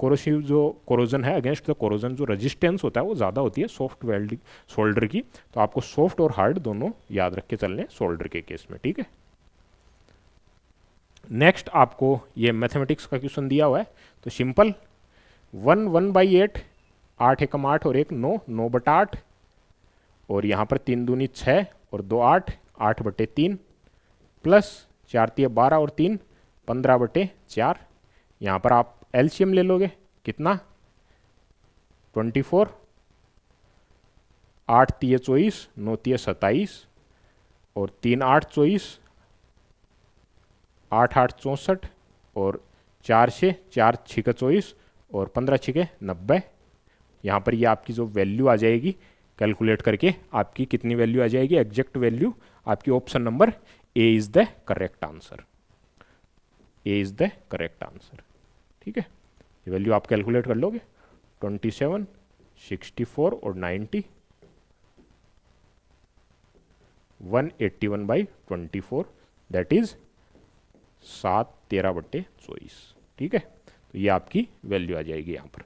S1: कोरोसिव जो कोरोजन है, अगेंस्ट द कोरोजन जो रेजिस्टेंस होता है वो ज़्यादा होती है सॉफ्ट वेल्डिंग सोल्डर की। तो आपको सॉफ्ट और हार्ड दोनों याद रख के चलने सोल्डर के केस में। ठीक है, नेक्स्ट आपको ये मैथमेटिक्स का क्वेश्चन दिया हुआ है, तो सिंपल 1/8, 8 एकम 8 और 1 9, 9/8, और यहाँ पर 3 दूनी 6 और 2 8, 8/3 प्लस 4 तिया 12 और 3 15/4। यहाँ पर आप एलसीएम ले लोगे कितना, 24, 8 तिया 24, 9 तिया 27 और 3 8 24, 8 8 64 और 4 6 4 6 24 और 15 6 90। यहाँ पर ये आपकी जो वैल्यू आ जाएगी कैलकुलेट करके, आपकी कितनी वैल्यू आ जाएगी, एग्जैक्ट वैल्यू आपकी option number A is the correct answer. A is the correct answer. ठीक है, ये वैल्यू आप कैलकुलेट कर लोगे, 27, 64 और 90, 181/24 दैट इज 7 13/24। ठीक है, तो ये आपकी वैल्यू आ जाएगी यहाँ पर।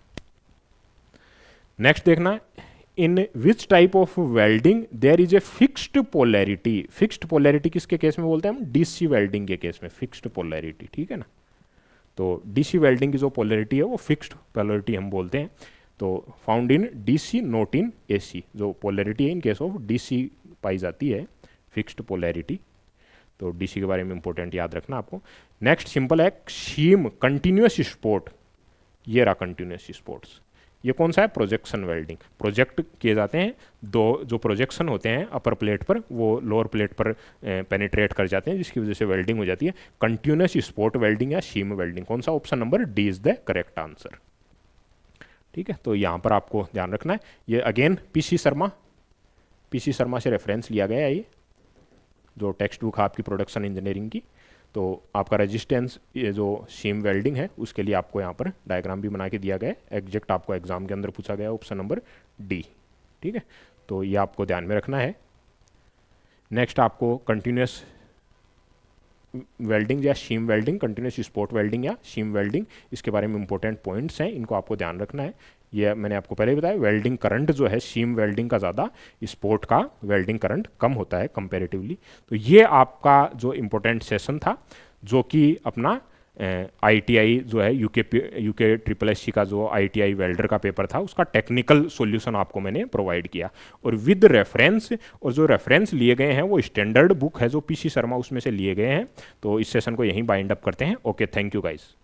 S1: नेक्स्ट देखना है, in which type of welding there is a fixed polarity. Fixed polarity किसके केस में बोलते हैं हम, डीसी वेल्डिंग के केस में फिक्स्ड पोलैरिटी। ठीक है ना, तो डीसी वेल्डिंग की जो पोलैरिटी है वो फिक्स्ड पोलैरिटी हम बोलते हैं। तो found in DC not in AC, जो पोलैरिटी है इन केस ऑफ डीसी पाई जाती है फिक्स्ड पोलैरिटी। तो डीसी के बारे में इंपॉर्टेंट याद रखना आपको। नेक्स्ट सिंपल है, शीम कंटिन्यूस स्पोर्ट, ये रहा कंटिन्यूस स्पोर्ट्स, ये कौन सा है, प्रोजेक्शन वेल्डिंग। प्रोजेक्ट किए जाते हैं, दो जो प्रोजेक्शन होते हैं अपर प्लेट पर वो लोअर प्लेट पर पेनिट्रेट कर जाते हैं, जिसकी वजह से वेल्डिंग हो जाती है। कंटिन्यूस स्पोर्ट वेल्डिंग या शीम वेल्डिंग, कौन सा, option number D is the correct answer. ठीक है, तो यहाँ पर आपको ध्यान रखना है, ये अगेन पीसी शर्मा से रेफरेंस लिया गया है, ये जो टेक्स्ट बुक है आपकी प्रोडक्शन इंजीनियरिंग की। तो आपका रेजिस्टेंस, ये जो शीम वेल्डिंग है उसके लिए आपको यहाँ पर डायग्राम भी बना के दिया गया है, एग्जैक्ट आपको एग्जाम के अंदर पूछा गया है, ऑप्शन नंबर डी। ठीक है, तो ये आपको ध्यान में रखना है। नेक्स्ट आपको कंटिन्यूस वेल्डिंग या शीम वेल्डिंग, कंटिन्यूस स्पोर्ट वेल्डिंग या शीम वेल्डिंग, इसके बारे में इंपॉर्टेंट पॉइंट्स हैं, इनको आपको ध्यान रखना है। ये मैंने आपको पहले ही बताया, वेल्डिंग करंट जो है शीम वेल्डिंग का ज़्यादा, स्पोर्ट का वेल्डिंग करंट कम होता है कंपैरेटिवली। तो ये आपका जो इम्पोर्टेंट सेशन था, जो कि अपना ITI जो है यूके SSC का जो ITI वेल्डर का पेपर था, उसका टेक्निकल सॉल्यूशन आपको मैंने प्रोवाइड किया, और विद रेफरेंस, और जो रेफरेंस लिए गए हैं वो स्टैंडर्ड बुक है जो PC शर्मा उसमें से लिए गए हैं। तो इस सेशन को यहीं बाइंड अप करते हैं। Okay, thank you guys.